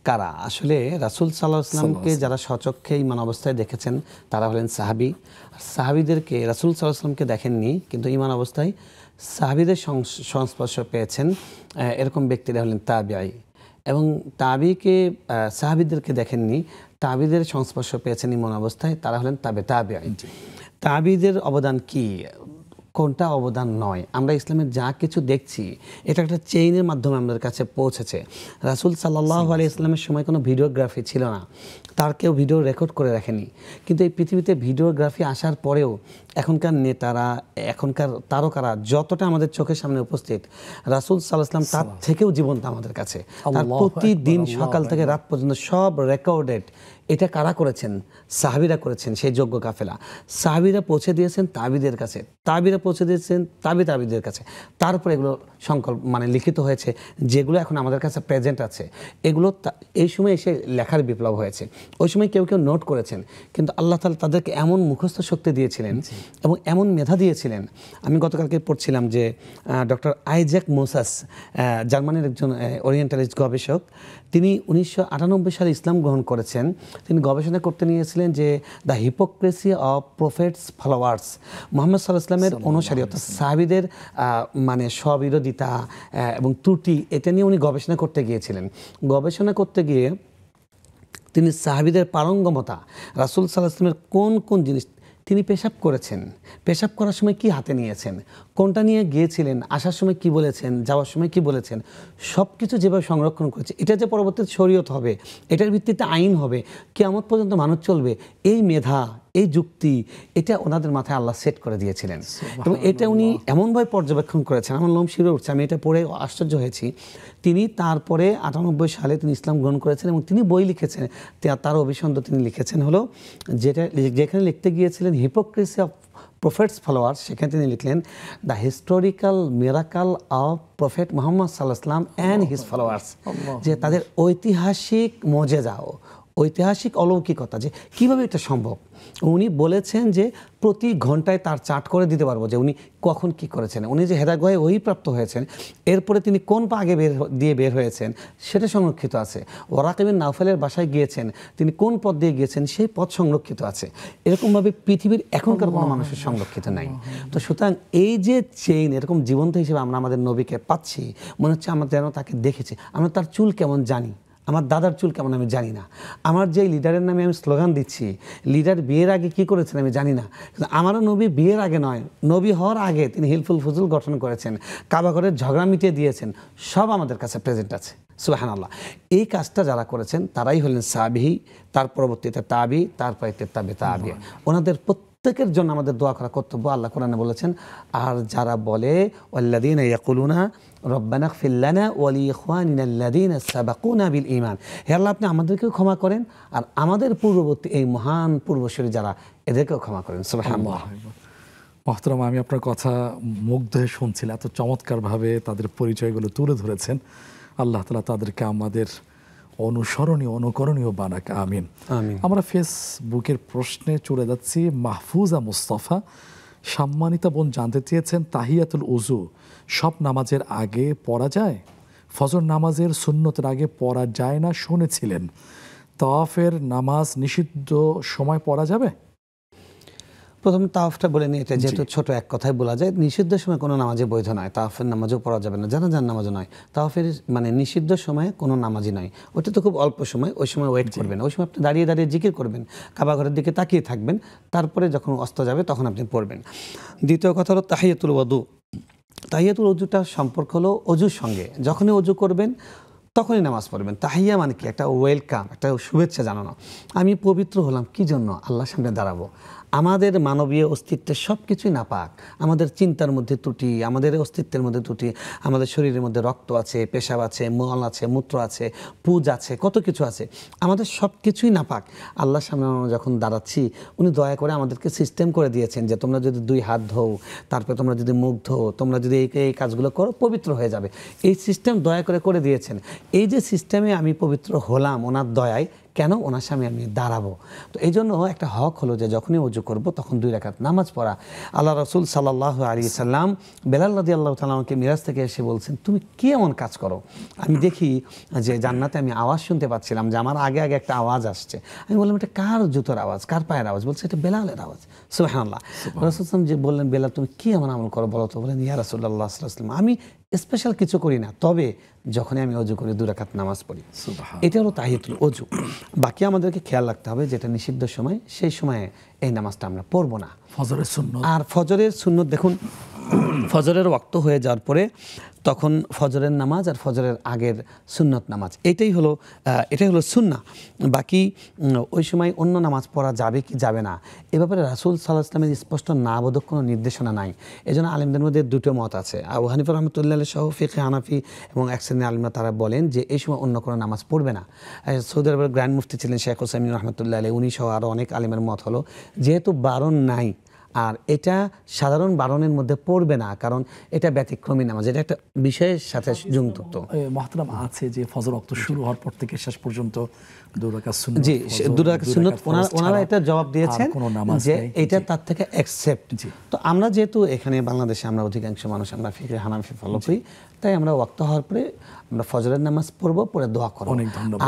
কারা। আসলে রাসূল সাল্লাল্লাহু আলাইহি ওয়াসাল্লামকে যারা স্বচক্ষে ঈমান অবস্থায় দেখেছেন তারা হলেন সাহাবী। সাহাবীদেরকে রাসূল সাল্লাল্লাহু আলাইহি ওয়াসাল্লামকে দেখেননি, কিন্তু ঈমান অবস্থায় সাহাবীদের সংস্পর্শ পেয়েছেন, এরকম ব্যক্তিরা হলেন তাবিঈ। এবং তাবিকে সাহাবীদেরকে দেখেননি, তাবিদের সংস্পর্শ পেয়েছেন ঈমান অবস্থায়, তারা হলেন তাবিঈ। তাবিদের অবদান কি, কোনটা অবদান নয়? আমরা ইসলামের যা কিছু দেখছি এটা একটা চেইনের মাধ্যমে আমাদের কাছে পৌঁছেছে। রাসূল সাল্লাল্লাহু আলাইহি ওয়াসাল্লামের সময় কোনো ভিডিওগ্রাফি ছিল না, তার কেউ ভিডিও রেকর্ড করে রাখেনি। কিন্তু এই পৃথিবীতে ভিডিওগ্রাফি আসার পরেও এখনকার নেতারা, এখনকার তারকারা যতটা আমাদের চোখের সামনে উপস্থিত, রাসূল সাল্লাল্লাহু আলাইহি ওয়াসাল্লাম তার থেকেও জীবন্ত আমাদের কাছে। তার প্রতিদিন সকাল থেকে রাত পর্যন্ত সব রেকর্ডেড। এটা কারা করেছেন? সাহাবীরা করেছেন, সেই যোগ্য কাফেলা। সাহাবীরা পৌঁছে দিয়েছেন তাবিদের কাছে, তাবিরা পৌঁছে দিয়েছেন তাবিদের কাছে। তারপরে এগুলো লিখিত হয়েছে, যেগুলো এখন আমাদের কাছে প্রেজেন্ট আছে। এগুলো এই সময় এসে লেখার বিপ্লব হয়েছে। ওই সময় কেউ কেউ নোট করেছেন, কিন্তু আল্লাহ তাআলা তাদেরকে এমন মুখস্থ শক্তি দিয়েছিলেন এবং এমন মেধা দিয়েছিলেন। আমি গতকালকে পড়ছিলাম যে ডক্টর আইজ্যাক মোসাস, জার্মানির একজন ওরিয়েন্টালিস্ট গবেষক, তিনি 1998 সালে ইসলাম গ্রহণ করেছেন। তিনি গবেষণা করতে নিয়েছিলেন যে the hypocrisy of prophets followers, Muhammad সাল্লাল্লাহু আলাইহি ওয়াসাল্লামের অনুসারী অর্থাৎ সাহাবীদের স্ববিরোধিতা এবং ত্রুটি, এটা নিয়ে উনি গবেষণা করতে গিয়েছিলেন। গবেষণা করতে গিয়ে তিনি সাহাবীদের পারঙ্গমতা, রাসূল সাল্লাল্লাহু আলাইহি ওয়াসাল্লামের কোন কোন জিনিস তিনি পেশাব করেছেন, পেশাব করার সময় কি হাতে নিয়েছেন, কোনটা নিয়ে গিয়েছিলেন, আসার সময় কি বলেছেন, যাওয়ার সময় কি বলেছেন, সব কিছু যেভাবে সংরক্ষণ করেছে, এটা যে পরবর্তীতে শরীয়ত হবে, এটার ভিত্তিতে আইন হবে, কিয়ামত পর্যন্ত মানুষ চলবে, এই মেধা, এই যুক্তি, এটা ওনাদের মাথায় আল্লাহ সেট করে দিয়েছিলেন। এবং এটা উনি এমনভাবে পর্যবেক্ষণ করেছেন, আমার লোম শিরে উঠছে, আমি এটা পড়ে আশ্চর্য হয়েছি। তিনি তারপরে 98 সালে তিনি ইসলাম গ্রহণ করেছেন এবং তিনি বই লিখেছেন, তার অভিসন্ধ তিনি লিখেছেন হলো যেখানে লিখতে গিয়েছিলেন হিপোক্রেসি অফ প্রফেটস ফলোয়ার্স, সেখানে তিনি লিখলেন the historical miracle of prophet Muhammad সাল্লাল্লাহু আলাইহি ওয়াসাল্লাম অ্যান্ড হিজ ফলোয়ার্স, যে তাদের ঐতিহাসিক মজেজা, ঐতিহাসিক অলৌকিকতা, যে কীভাবে এটা সম্ভব। উনি বলেছেন যে প্রতি ঘন্টায় তার চার্ট করে দিতে পারবো যে উনি কখন কি করেছেন, উনি যে হেদায়েত ওহী প্রাপ্ত হয়েছেন, এরপরে তিনি কোন পা আগে বের হয়েছেন সেটা সংরক্ষিত আছে। ওয়ারাকা বিন নাওফালের বাসায় গিয়েছেন, তিনি কোন পথ দিয়ে গিয়েছেন সেই পথ সংরক্ষিত আছে। এরকমভাবে পৃথিবীর এখনকার কোনো মানুষের সংরক্ষিত নাই। তো সুতরাং এই যে চেইন, এরকম জীবন্ত হিসেবে আমরা আমাদের নবীকে পাচ্ছি, মনে হচ্ছে আমরা যেন তাকে দেখেছি। আমরা তার চুল কেমন জানি, আমার দাদার চুল কেমন আমি জানি না, আমার যে লিডারের নামে আমি স্লোগান দিচ্ছি, লিডার বিয়ের আগে কি করেছেন আমি জানি না, কিন্তু আমারও নবী বিয়ের আগে নয়, নবী হওয়ার আগে তিনি হিলফুল ফুজুল গঠন করেছেন, কাবা ঘরের ঝগড়া মিটিয়ে দিয়েছেন, সব আমাদের কাছে প্রেজেন্ট আছে। সুবহানাল্লাহ। এই কাজটা যারা করেছেন তারাই হলেন সাহাবী, তার পরবর্তীতে তাবি, তারপরে তাবে তাবি। ওনাদের প্রত্যেকের জন্য আমাদের দোয়া করা কর্তব্য। আল্লাহ কোরআনে বলেছেন, আর যারা বলে ওয়াল্লাযীনা ইয়াকুলুনা রব্বানা ইগফির লানা ওয়া লিইখওয়ানিনা আল্লাযীনা সাবাকুনা বিল ঈমান, হে আল্লাহ আপনি আমাদেরকেও ক্ষমা করেন আর আমাদের পূর্ববর্তী এই মহান পূর্বসূরি যারা, এদেরকেও ক্ষমা করেন। সুবহানাল্লাহ। মোহতারাম, আমি আপনার কথা মুগ্ধ হয়ে শুনছিলাম, এত চমৎকারভাবে তাদের পরিচয়গুলো তুলে ধরেছেন। আল্লাহ তাআলা তাদেরকে আমাদের অনুসরণীয়, অনুকরণীয় বানাক। আমিন। আমরা ফেসবুকের প্রশ্নে চলে যাচ্ছি। মাহফুজা মুস্তাফা সম্মানিতা বোন জানতে চেয়েছেন, তাহিয়াতুল উজু সব নামাজের আগে পড়া যায়? ফজর নামাজের সুন্নতের আগে পড়া যায় না শুনেছিলেন। তাওয়াফের নামাজ নিষিদ্ধ সময় পড়া যাবে? প্রথমে তাওয়াফটা বলে নিই, এটা যেহেতু ছোট এক কথায় বলা যায়, নিষিদ্ধ সময় কোনো নামাজে বৈধ নয়, তাওয়াফের নামাজও পড়া যাবে না, জানাজার নামাজও নয়। তাওয়াফের মানে নিষিদ্ধ সময়ে কোনো নামাজই নয়, ওটা তো খুব অল্প সময়, ওই সময় ওয়েট করবেন, ওই সময় আপনি দাঁড়িয়ে দাঁড়িয়ে জিকির করবেন, কাবা ঘরের দিকে তাকিয়ে থাকবেন, তারপরে যখন অস্ত যাবে তখন আপনি পড়বেন। দ্বিতীয় কথা হলো তাহিয়াতুল ওযু। তাহিয়াতুল ওযুটার সম্পর্ক হলো অজুর সঙ্গে, যখনই অজু করবেন তখনই নামাজ পড়বেন। তাহিয়া মানে কি? একটা ওয়েলকাম, একটা শুভেচ্ছা জানানো। আমি পবিত্র হলাম কি জন্য? আল্লাহর সামনে দাঁড়াবো। আমাদের মানবীয় অস্তিত্বের সব কিছুই নাপাক, আমাদের চিন্তার মধ্যে ত্রুটি, আমাদের অস্তিত্বের মধ্যে ত্রুটি, আমাদের শরীরের মধ্যে রক্ত আছে, পেশাব আছে, মল আছে, মূত্র আছে, পুজ আছে, কত কিছু আছে, আমাদের সব কিছুই নাপাক। আল্লাহর সামনে আমরা যখন দাঁড়াচ্ছি, উনি দয়া করে আমাদেরকে সিস্টেম করে দিয়েছেন যে তোমরা যদি 2 হাত ধোও, তারপরে তোমরা যদি মুখ ধোও, তোমরা যদি এই কাজগুলো করো, পবিত্র হয়ে যাবে। এই সিস্টেম দয়া করে দিয়েছেন। এই যে সিস্টেমে আমি পবিত্র হলাম ওনার দয়ায়, কেন? ওনার সামনে আমি দাঁড়াবো। তো এই জন্য একটা হক হলো যে যখনই ওযু করব তখন 2 রাকাত নামাজ পড়া। আল্লাহ রাসূল সাল্লাল্লাহু আলাইহি সাল্লাম বেলাল রাদিয়াল্লাহু তাআলা আমাকে মিরাজ থেকে এসে বলছেন, তুমি কি এমন কাজ করো? আমি দেখি যে জান্নাতে আমি আওয়াজ শুনতে পাচ্ছিলাম, যে আমার আগে আগে একটা আওয়াজ আসছে। আমি বললাম, এটা কার জুতোর আওয়াজ, কার পায়ের আওয়াজ? বলছে এটা বেলালের আওয়াজ। সুবহানাল্লাহ। রাসূল সাল্লাল্লাহু যে বললেন, বেলাল তুমি কি এমন আমল করো বলো তো? বলেন, ইয়া রাসূলুল্লাহ সাল্লাল্লাহু আলাইহি ওয়াসাল্লাম, আমি স্পেশাল কিছু করি না, তবে যখনই আমি অজু করি 2 রাকাত নামাজ পড়ি। এটা হলো তাহিয়াতুল ওযু। বাকি আমাদেরকে খেয়াল রাখতে হবে, যেটা নিষিদ্ধ সময়, সেই সময়ে এই নামাজটা আমরা পড়বো না। ফজরের সুন্নত, আর ফজরের সুন্নত দেখুন, ফজরের ওয়াক্ত হয়ে যাওয়ার পরে তখন ফজরের নামাজ আর ফজরের আগের সুন্নত নামাজ, এটাই হলো সুন্নাহ। বাকি ওই সময় অন্য নামাজ পড়া যাবে কি যাবে না, এ ব্যাপারে রাসূল সাল্লাল্লাহু আলাইহি ওয়াসাল্লামের স্পষ্ট নাবোধক কোনো নির্দেশনা নাই। এজন্য আলেমদের মধ্যে 2টো মত আছে। আবু হানিফা রাহমাতুল্লাহ আলাইহি সহ ফিকহে হানাফি এবং এক শ্রেণীর আলেমরা তারা বলেন যে এই সময় অন্য কোনো নামাজ পড়বে না। সৌদি আরবের গ্র্যান্ড মুফতি ছিলেন শেখ হোসাইমিন রাহমাতুল্লাহ আলাইহি, উনি সহ আরও অনেক আলেমের মত হলো যেহেতু বারণ নাই, আর এটা সাধারণ বারণের মধ্যে পড়বে না, কারণ এটা ব্যতিক্রমী নামাজ, এটা একটা বিষয়ের সাথে যুক্ত। মহতারাম আছে যে ফজর ওয়াক্ত শুরু হওয়ার পর থেকে শেষ পর্যন্ত 2 রাকাত সুন্নাত, জি 2 রাকাত সুন্নাত, ওনারা এটা জবাব দিয়েছেন যে এটা তার থেকে অ্যাকসেপ্ট। তো আমরা যেহেতু এখানে বাংলাদেশে আমরা অধিকাংশ মানুষ আমরা ফিকহে হানাফি ফলো করি, তাই আমরা ওয়াক্ত হওয়ার পরে আমরা ফজরের নামাজ পড়বো, পরে দোয়া করব।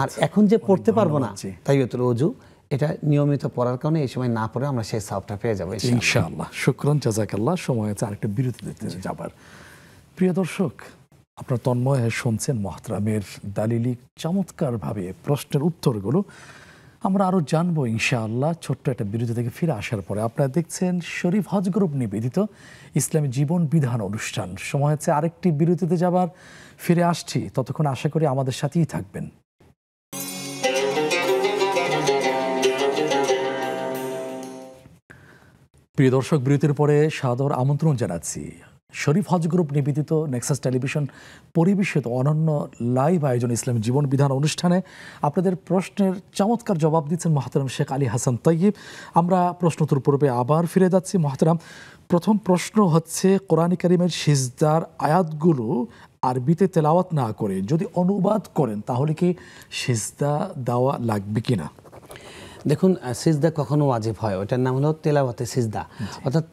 আর এখন যে পড়তে পারবো না তাহিয়াতুল ওযু, এটা নিয়মিত পড়ার কারণে এই সময় না পড়ে আমরা সেই সওয়াবটা পেয়ে যাবো ইনশাআল্লাহ। শুকরান, জাযাকাল্লাহ। সময় আছে আরেকটা বিরতি দিতে যাবার। প্রিয় দর্শক, আপনারা তন্ময় হয়ে শুনছেন মোহতারামের দালিলিক চমৎকারভাবে প্রশ্নের উত্তরগুলো। আমরা আরও জানবো ইনশাআল্লাহ ছোট্ট একটা বিরতি থেকে ফিরে আসার পরে। আপনারা দেখছেন শরীফ হজ গ্রুপ নিবেদিত ইসলামী জীবন বিধান অনুষ্ঠান। সময় হচ্ছে আরেকটি বিরতিতে যাবার, ফিরে আসছি, ততক্ষণ আশা করি আমাদের সাথেই থাকবেন। প্রিয় দর্শক, বিরতির পরে সাদর আমন্ত্রণ জানাচ্ছি শরীফ হজ গ্রুপ নিবেদিত নেক্সাস টেলিভিশন পরিবেশিত অনন্য লাইভ আয়োজন ইসলামী জীবন বিধান অনুষ্ঠানে আপনাদের প্রশ্নের চমৎকার জবাব দিচ্ছেন মহতারাম শেখ আলী হাসান তাইয়িব। আমরা প্রশ্নোত্তর পূর্বে আবার ফিরে যাচ্ছি। মহতারাম, প্রথম প্রশ্ন হচ্ছে, কোরআন কারীমের সিজদার আয়াতগুলো আরবিতে তেলাওয়াত না করে যদি অনুবাদ করেন তাহলে কি সিজদা দেওয়া লাগবে কিনা? দেখুন, সিজদা কখনো ওয়াজিব হয়, ওটার নাম হলো তেলাওয়াতে সিজদা। অর্থাৎ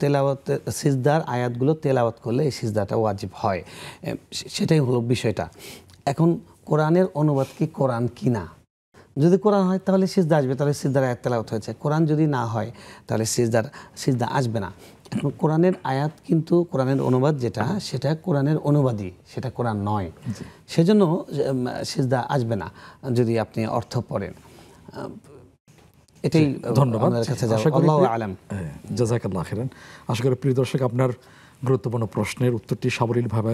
তেলাওয়াত সিজদার আয়াতগুলো তেলাওয়াত করলে এই সিজদাটা ওয়াজিব হয়, সেটাই হলো বিষয়টা। এখন কোরআনের অনুবাদ কি কোরআন কিনা? যদি কোরআন হয় তাহলে সিজদা আসবে, তাহলে সিজদার আয়াত তেলাওয়াত হয়েছে। কোরআন যদি না হয় তাহলে সিজদা আসবে না। এখন কোরআনের আয়াত কিন্তু কোরআনের অনুবাদ যেটা, সেটা কোরআনের অনুবাদই, সেটা কোরআন নয়। সেজন্য সিজদা আসবে না যদি আপনি অর্থ পড়েন। এটাই ধন্যবাদ। আল্লাহু আলাম। জাযাকাল্লাহু খাইরান। আশা করি প্রিয় দর্শক আপনার গুরুত্বপূর্ণ প্রশ্নের উত্তরটি সাবলীলভাবে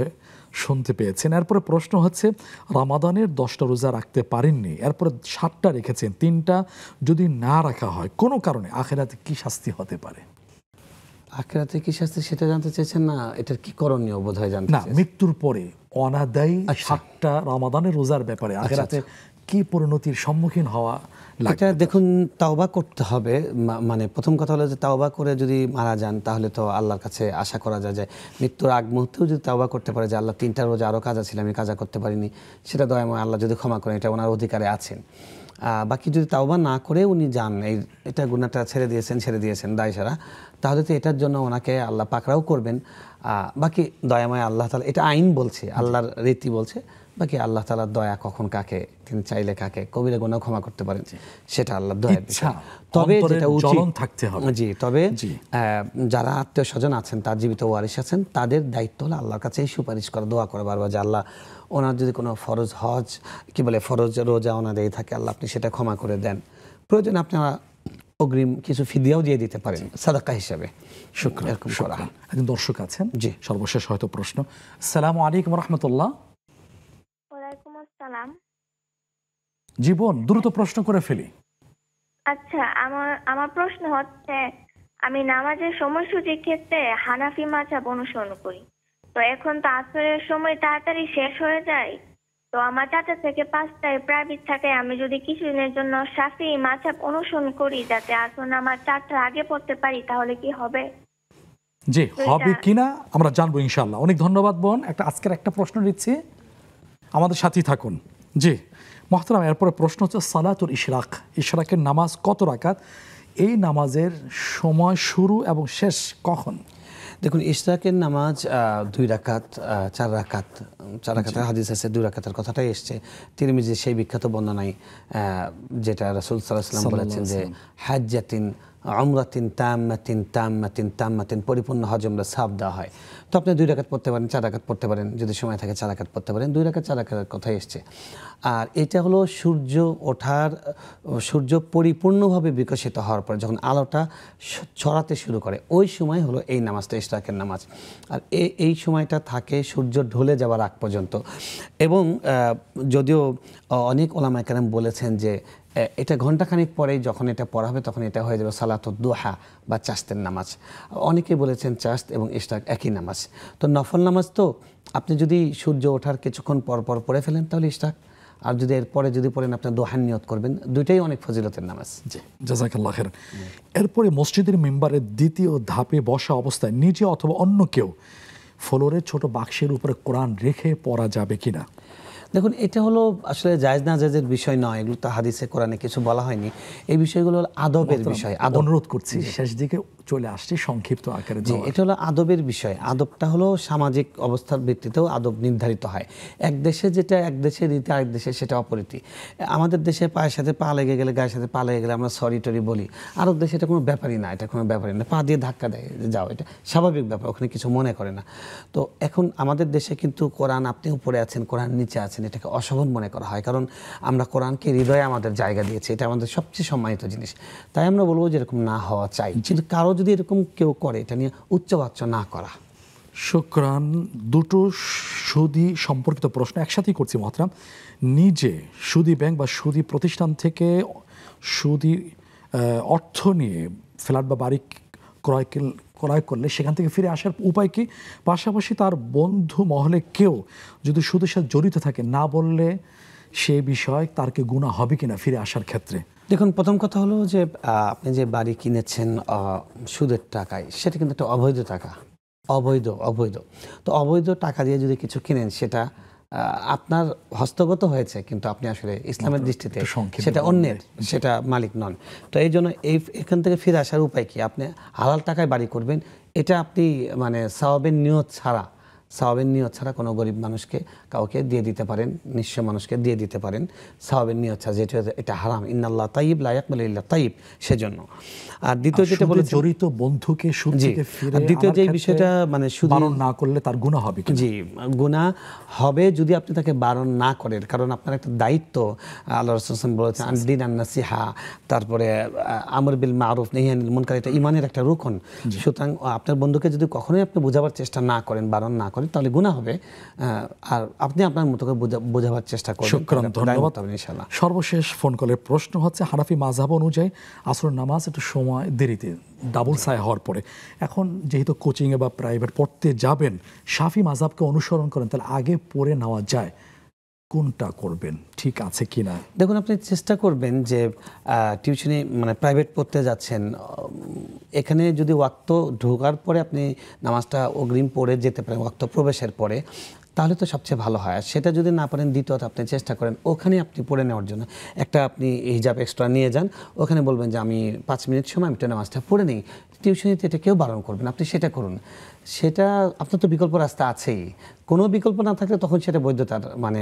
শুনতে পেয়েছেন। এরপরে প্রশ্ন হচ্ছে, রমাদানের 10টা রোজা রাখতে পারেননি, এরপরে 7টা রেখেছেন, 3টা যদি না রাখা হয় কোনো কারণে আখিরাতে কি শাস্তি হতে পারে? আখিরাতে কি শাস্তি সেটা জানতে চাইছেন না এটার কি করণীয় বোধহয় জানতে না, মৃত্যুর পরে অনাদায়ী 7টা রমাদানের রোজার ব্যাপারে আখিরাতে কি পরিণতির সম্মুখীন হওয়া লাগে? এটা দেখুন, তাওবা করতে হবে। মানে প্রথম কথা হলো যে তাওবা করে যদি মারা যান তাহলে তো আল্লাহর কাছে আশা করা যায় যে মৃত্যুর আগ মুহূর্তেও যদি তাওবা করতে পারে যে আল্লাহ 3টা রোজা আরও কাজা ছিল, আমি কাজা করতে পারিনি, সেটা দয়াময় আল্লাহ যদি ক্ষমা করেন, এটা ওনার অধিকারে আছেন। বাকি যদি তাওবা না করে উনি যান, এটা গুনাহটা ছেড়ে দিয়েছেন দায় সারা, তাহলে তো এটার জন্য ওনাকে আল্লাহ পাকড়াও করবেন। বাকি দয়াময় আল্লাহ তাআলা, এটা আইন বলছে, আল্লাহর রীতি বলছে, বাকি আল্লাহ তাআলার দয়া কখন কাকে তিনি চাইলে কাকে কবিরা গুনাহ ক্ষমা করতে পারেন, সেটা আল্লাহর দয়ার বিষয়। তবে যেটা উচিত থাকতে হবে, তবে যারা আত্মীয় স্বজন আছেন, তার জীবিত ওয়ারিশ আছেন, তাদের দায়িত্ব হলো আল্লাহর কাছে এই সুপারিশ করা, দোয়া করা বারবার যে আল্লাহ ওনার যদি কোনো ফরজ হজ ফরজ রোজা ওনাদের থাকে, আল্লাহ আপনি সেটা ক্ষমা করে দেন। প্রয়োজনে আপনারা অগ্রিম কিছু ফিদিয়াও দিয়ে দিতে পারেন সাদাকা হিসাবে। শুকরান। একজন দর্শক আছেন, জি, সর্বশেষ হয়তো প্রশ্ন। আসসালামু আলাইকুম রাহমাতুল্লাহ। ওয়ালাইকুম আসসালাম। জীবন, দ্রুত প্রশ্ন করে ফেলি। আচ্ছা, আমার প্রশ্ন হচ্ছে, আমি নামাজের সময়সূচির ক্ষেত্রে হানাফি মাযহাব অনুসরণ করি। তো এখন তো আসরের সময় তাড়াতাড়ি শেষ হয়ে যায়, তো আমার 4টা থেকে 5টায় প্রাইভেট থাকে। আমি যদি কিছুদিনের জন্য শাফিঈ মাযহাব অনুসরণ করি যাতে আসর নামাজ 4টার আগে পড়তে পারি, তাহলে কি হবে? জি, হবে কিনা আমরা জানবো ইনশাআল্লাহ। অনেক ধন্যবাদ বোন। আজকের একটা প্রশ্ন দিচ্ছি, আমাদের সাথেই থাকুন। জি মোহতারাম, এরপরে প্রশ্ন হচ্ছে সালাতুল ইশরাক, ইশরাকের নামাজ কত রাকাত? এই নামাজের সময় শুরু এবং শেষ কখন? দেখুন, ইশরাকের নামাজ 2 রাকাত, 4 রাকাত, 4 রাকাতের হাদিস আছে, 2 রাকাতের কথাটাই এসছে তিরমিজির সেই বিখ্যাত বর্ণনায়, যেটা রাসূল সাল্লাল্লাহু আলাইহি ওয়াসাল্লাম বলেছেন যে হাজ্জাতিন উমরাতিন তাম্মাতিন, পরিপূর্ণ হজ উমরা সওয়াব দেওয়া হয়। তো আপনি 2 রাকাত পড়তে পারেন, 4 রাকাত পড়তে পারেন, যদি সময় থাকে 4 রাকাত পড়তে পারেন। 2 রাকাত 4 রাকাতের কথাই এসছে। আর এটা হলো সূর্য পরিপূর্ণভাবে বিকশিত হওয়ার পর যখন আলোটা ছড়াতে শুরু করে, ওই সময় হলো এই নামাজটা ইশরাকের নামাজ। আর এই সময়টা থাকে সূর্য ঢলে যাওয়ার আগ পর্যন্ত। এবং যদিও অনেক ওলামায়ে কেরাম বলেছেন যে এটা ঘণ্টাখানিক পরেই যখন এটা পড়া হবে তখন এটা হয়ে যাবে সালাতুদ দুহা বা চাস্তের নামাজ। অনেকে বলেছেন চাস্ত এবং ইশরাক একই নামাজ। তো নফল নামাজ, তো আপনি যদি সূর্য ওঠার কিছুক্ষণ পর পর পড়ে ফেলেন তাহলে ইশরাক, আর যদি এরপরে যদি পড়েন আপনার দোহার নিয়ত করবেন, দুইটাই অনেক ফজিলতের নামাজ। জি, জাযাকাল্লাহ খাইরান। এরপরে মসজিদের মিম্বারের দ্বিতীয় ধাপে বসা অবস্থায় নিজে অথবা অন্য কেউ ফ্লোরের ছোট বাক্সের উপরে কোরআন রেখে পড়া যাবে কিনা? দেখুন, এটা হলো আসলে জায়েজ না জায়েজের বিষয় নয়, এগুলো তো হাদিসে কোরআনে কিছু বলা হয়নি। এই বিষয়গুলো হলো আদবের বিষয়। অনুরোধ করছি শেষ দিকে চলে আসছে সংক্ষিপ্ত আকারে। জি, এটা হলো আদবের বিষয়। আদবটা হলো সামাজিক অবস্থার ভিত্তিতেও আদব নির্ধারিত হয়। এক দেশে যেটা এক দেশের রীতি, আরেক দেশে সেটা অপরীতি। আমাদের দেশে পায়ের সাথে পা লেগে গেলে, গায়ের সাথে পা লেগে গেলে আমরা সরি টরি বলি। আরব দেশে এটা কোনো ব্যাপারই না, এটা কোনো ব্যাপারই না, পা দিয়ে ধাক্কা দেয় যাও, এটা স্বাভাবিক ব্যাপার, ওখানে কিছু মনে করে না। তো এখন আমাদের দেশে কিন্তু কোরআন আপনি উপরে আছেন, কোরআন নিচে আছেন, এটাকে অশোভন মনে করা হয়, কারণ আমরা কোরআনকে হৃদয়ে আমাদের জায়গা দিয়েছি, এটা আমাদের সবচেয়ে সম্মানিত জিনিস। তাই আমরা বলবো যে এরকম না হওয়া চাই, কিন্তু কারো যদি এরকম কেউ করে এটা নিয়ে উচ্চবাচ্য না করা। শুকরান। দুটো সুদি সম্পর্কিত প্রশ্ন একসাথেই করছি মহতরাম। নিজে সুদি ব্যাংক বা সুদি প্রতিষ্ঠান থেকে সুদি অর্থ নিয়ে ফ্ল্যাট বা বাড়ি ক্রয় করলে সেখান থেকে ফিরে আসার উপায় কি? পাশাপাশি তার বন্ধু মহলে কেউ যদি সুদের সাথে জড়িত থাকে, না বললে সে বিষয় তার কি গুনাহ হবে কিনা ফিরে আসার ক্ষেত্রে? দেখুন, প্রথম কথা হলো যে আপনি যে বাড়ি কিনেছেন সুদের টাকায়, সেটা কিন্তু একটা অবৈধ টাকা, অবৈধ। তো অবৈধ টাকা দিয়ে যদি কিছু কিনেন, সেটা আপনার হস্তগত হয়েছে, কিন্তু আপনি আসলে ইসলামের দৃষ্টিতে সেটা অন্যের, সেটা মালিক নন। তো এই জন্য এখান থেকে ফিরে আসার উপায় কি? আপনি হালাল টাকায় বাড়ি করবেন, এটা আপনি মানে সওয়াবের নিয়ত ছাড়া কোনো গরিব মানুষকে কাউকে দিয়ে দিতে পারেন, নিঃস্ব মানুষকে দিয়ে দিতে পারেন সওয়াবের নিয়ত ছাড়া, যেটা এটা হারাম। ইন্নাল্লাহ তাইয়িব লা ইয়াকবালু ইল্লা তাইয়িব। সেজন্য আর দ্বিতীয় যেটা বলে জড়িত বন্ধুকে সুদ থেকে ফিরে, দ্বিতীয় যে বিষয়টা মানে সুদ বারণ না করলে তার গুনাহ হবে কি? জি, গুনাহ হবে যদি আপনি তাকে বারণ না করেন, কারণ আপনার একটা দায়িত্ব। আল্লাহ রাসূল সাল্লাল্লাহু আলাইহি ওয়াসাল্লাম বলেছেন আন-দীন আন-নাসিহা, তারপরে আমর বিল মারুফ নাহি আনিল মুনকার, এটা ঈমানের একটা রুকন। সুতরাং আপনার বন্ধুকে যদি কখনোই আপনি বোঝাবার চেষ্টা না করেন, বারণ না করেন, তাহলে গুনাহ হবে। আর আপনি আপনার মতো করে বোঝাবার চেষ্টা করবেন। শুকরান, ধন্যবাদ ইনশাআল্লাহ। সর্বশেষ ফোন কলের প্রশ্ন হচ্ছে, হানাফি মাযহাব অনুযায়ী আসরের নামাজ একটু সময় দেরিতে, ডাবল সায় হওয়ার পরে, এখন যেহেতু কোচিংয়ে বা প্রাইভেট পড়তে যাবেন, শাফি মাযহাবকে অনুসরণ করেন, তাহলে আগে পড়ে নেওয়া যায়, কোনটা করবেন, ঠিক আছে কিনা? দেখুন, আপনি চেষ্টা করবেন যে টিউশনি মানে প্রাইভেট পড়তে যাচ্ছেন, এখানে যদি ওয়াক্ত ঢোকার পরে আপনি নামাজটা অগ্রিম পড়ে যেতে পারেন, ওয়াক্ত প্রবেশের পরে, তাহলে তো সবচেয়ে ভালো হয়। আর সেটা যদি না পারেন, দ্বিতীয়ত আপনি চেষ্টা করেন ওখানে আপনি পড়ে নেওয়ার জন্য একটা আপনি হিজাব এক্সট্রা নিয়ে যান, ওখানে বলবেন যে আমি 5 মিনিট সময় আমি নামাজটা পড়ে নিই। টিউশনিতে এটা কেউ বারণ করবেন, আপনি সেটা করুন। সেটা আপনার তো বিকল্প রাস্তা আছেই, কোনো বিকল্প না থাকলে তখন সেটা বৈধতার মানে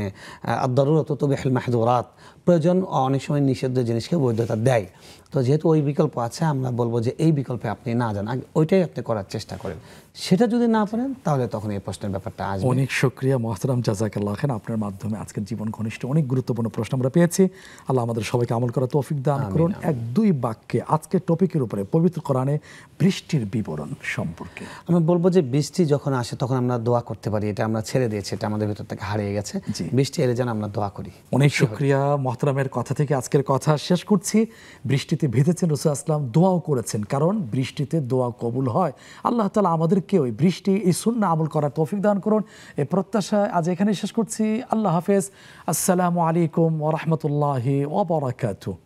আদ-দারুরাতু তুবিহুল মাহযুরাত, প্রয়োজন অনেক সময় নিষিদ্ধ জিনিসকে বৈধতা দেয়। তো যেহেতু ওই বিকল্প আছে, আমরা বলবো যে এই বিকল্পে আপনি না যান, ওইটাই আপনি করার চেষ্টা করেন। সেটা যদি না পারেন, তাহলে তখন এই প্রশ্নের ব্যাপারটা আসবে। অনেক শুকরিয়া মোহতারাম, জাযাকাল্লাহ খান। আপনার মাধ্যমে আজকের জীবন ঘনিষ্ঠ অনেক গুরুত্বপূর্ণ প্রশ্ন আমরা পেয়েছি। আল্লাহ আমাদের সবাইকে আমল করার তৌফিক দান করুন। 1-2 বাক্যে আজকের টপিকের উপরে পবিত্র কোরআনে বৃষ্টির বিবরণ সম্পর্কে আমরা বলবো যে বৃষ্টি যখন আসে তখন আমরা দোয়া করতে পারি, এটা আমরা ছেড়ে দিয়েছি, এটা আমাদের ভিতর থেকে হারিয়ে গেছে। বৃষ্টি এলে যেন আমরা দোয়া করি। অনেক শুকরিয়া মোহতারামের কথা থেকে আজকের কথা শেষ করছি। বৃষ্টিতে ভিজেছেন, রাসূল আসলাম দোয়াও করেছেন, কারণ বৃষ্টিতে দোয়া কবুল হয়। আল্লাহ তাআলা আমাদেরকে ওই বৃষ্টি, এই সুন্নাহ আমল করার তৌফিক দান করুন। এই প্রত্যাশা আজ এখানে শেষ করছি। আল্লাহ হাফেজ। আসসালামু আলাইকুম ওয়া রাহমাতুল্লাহি ওয়া বারাকাতুহু।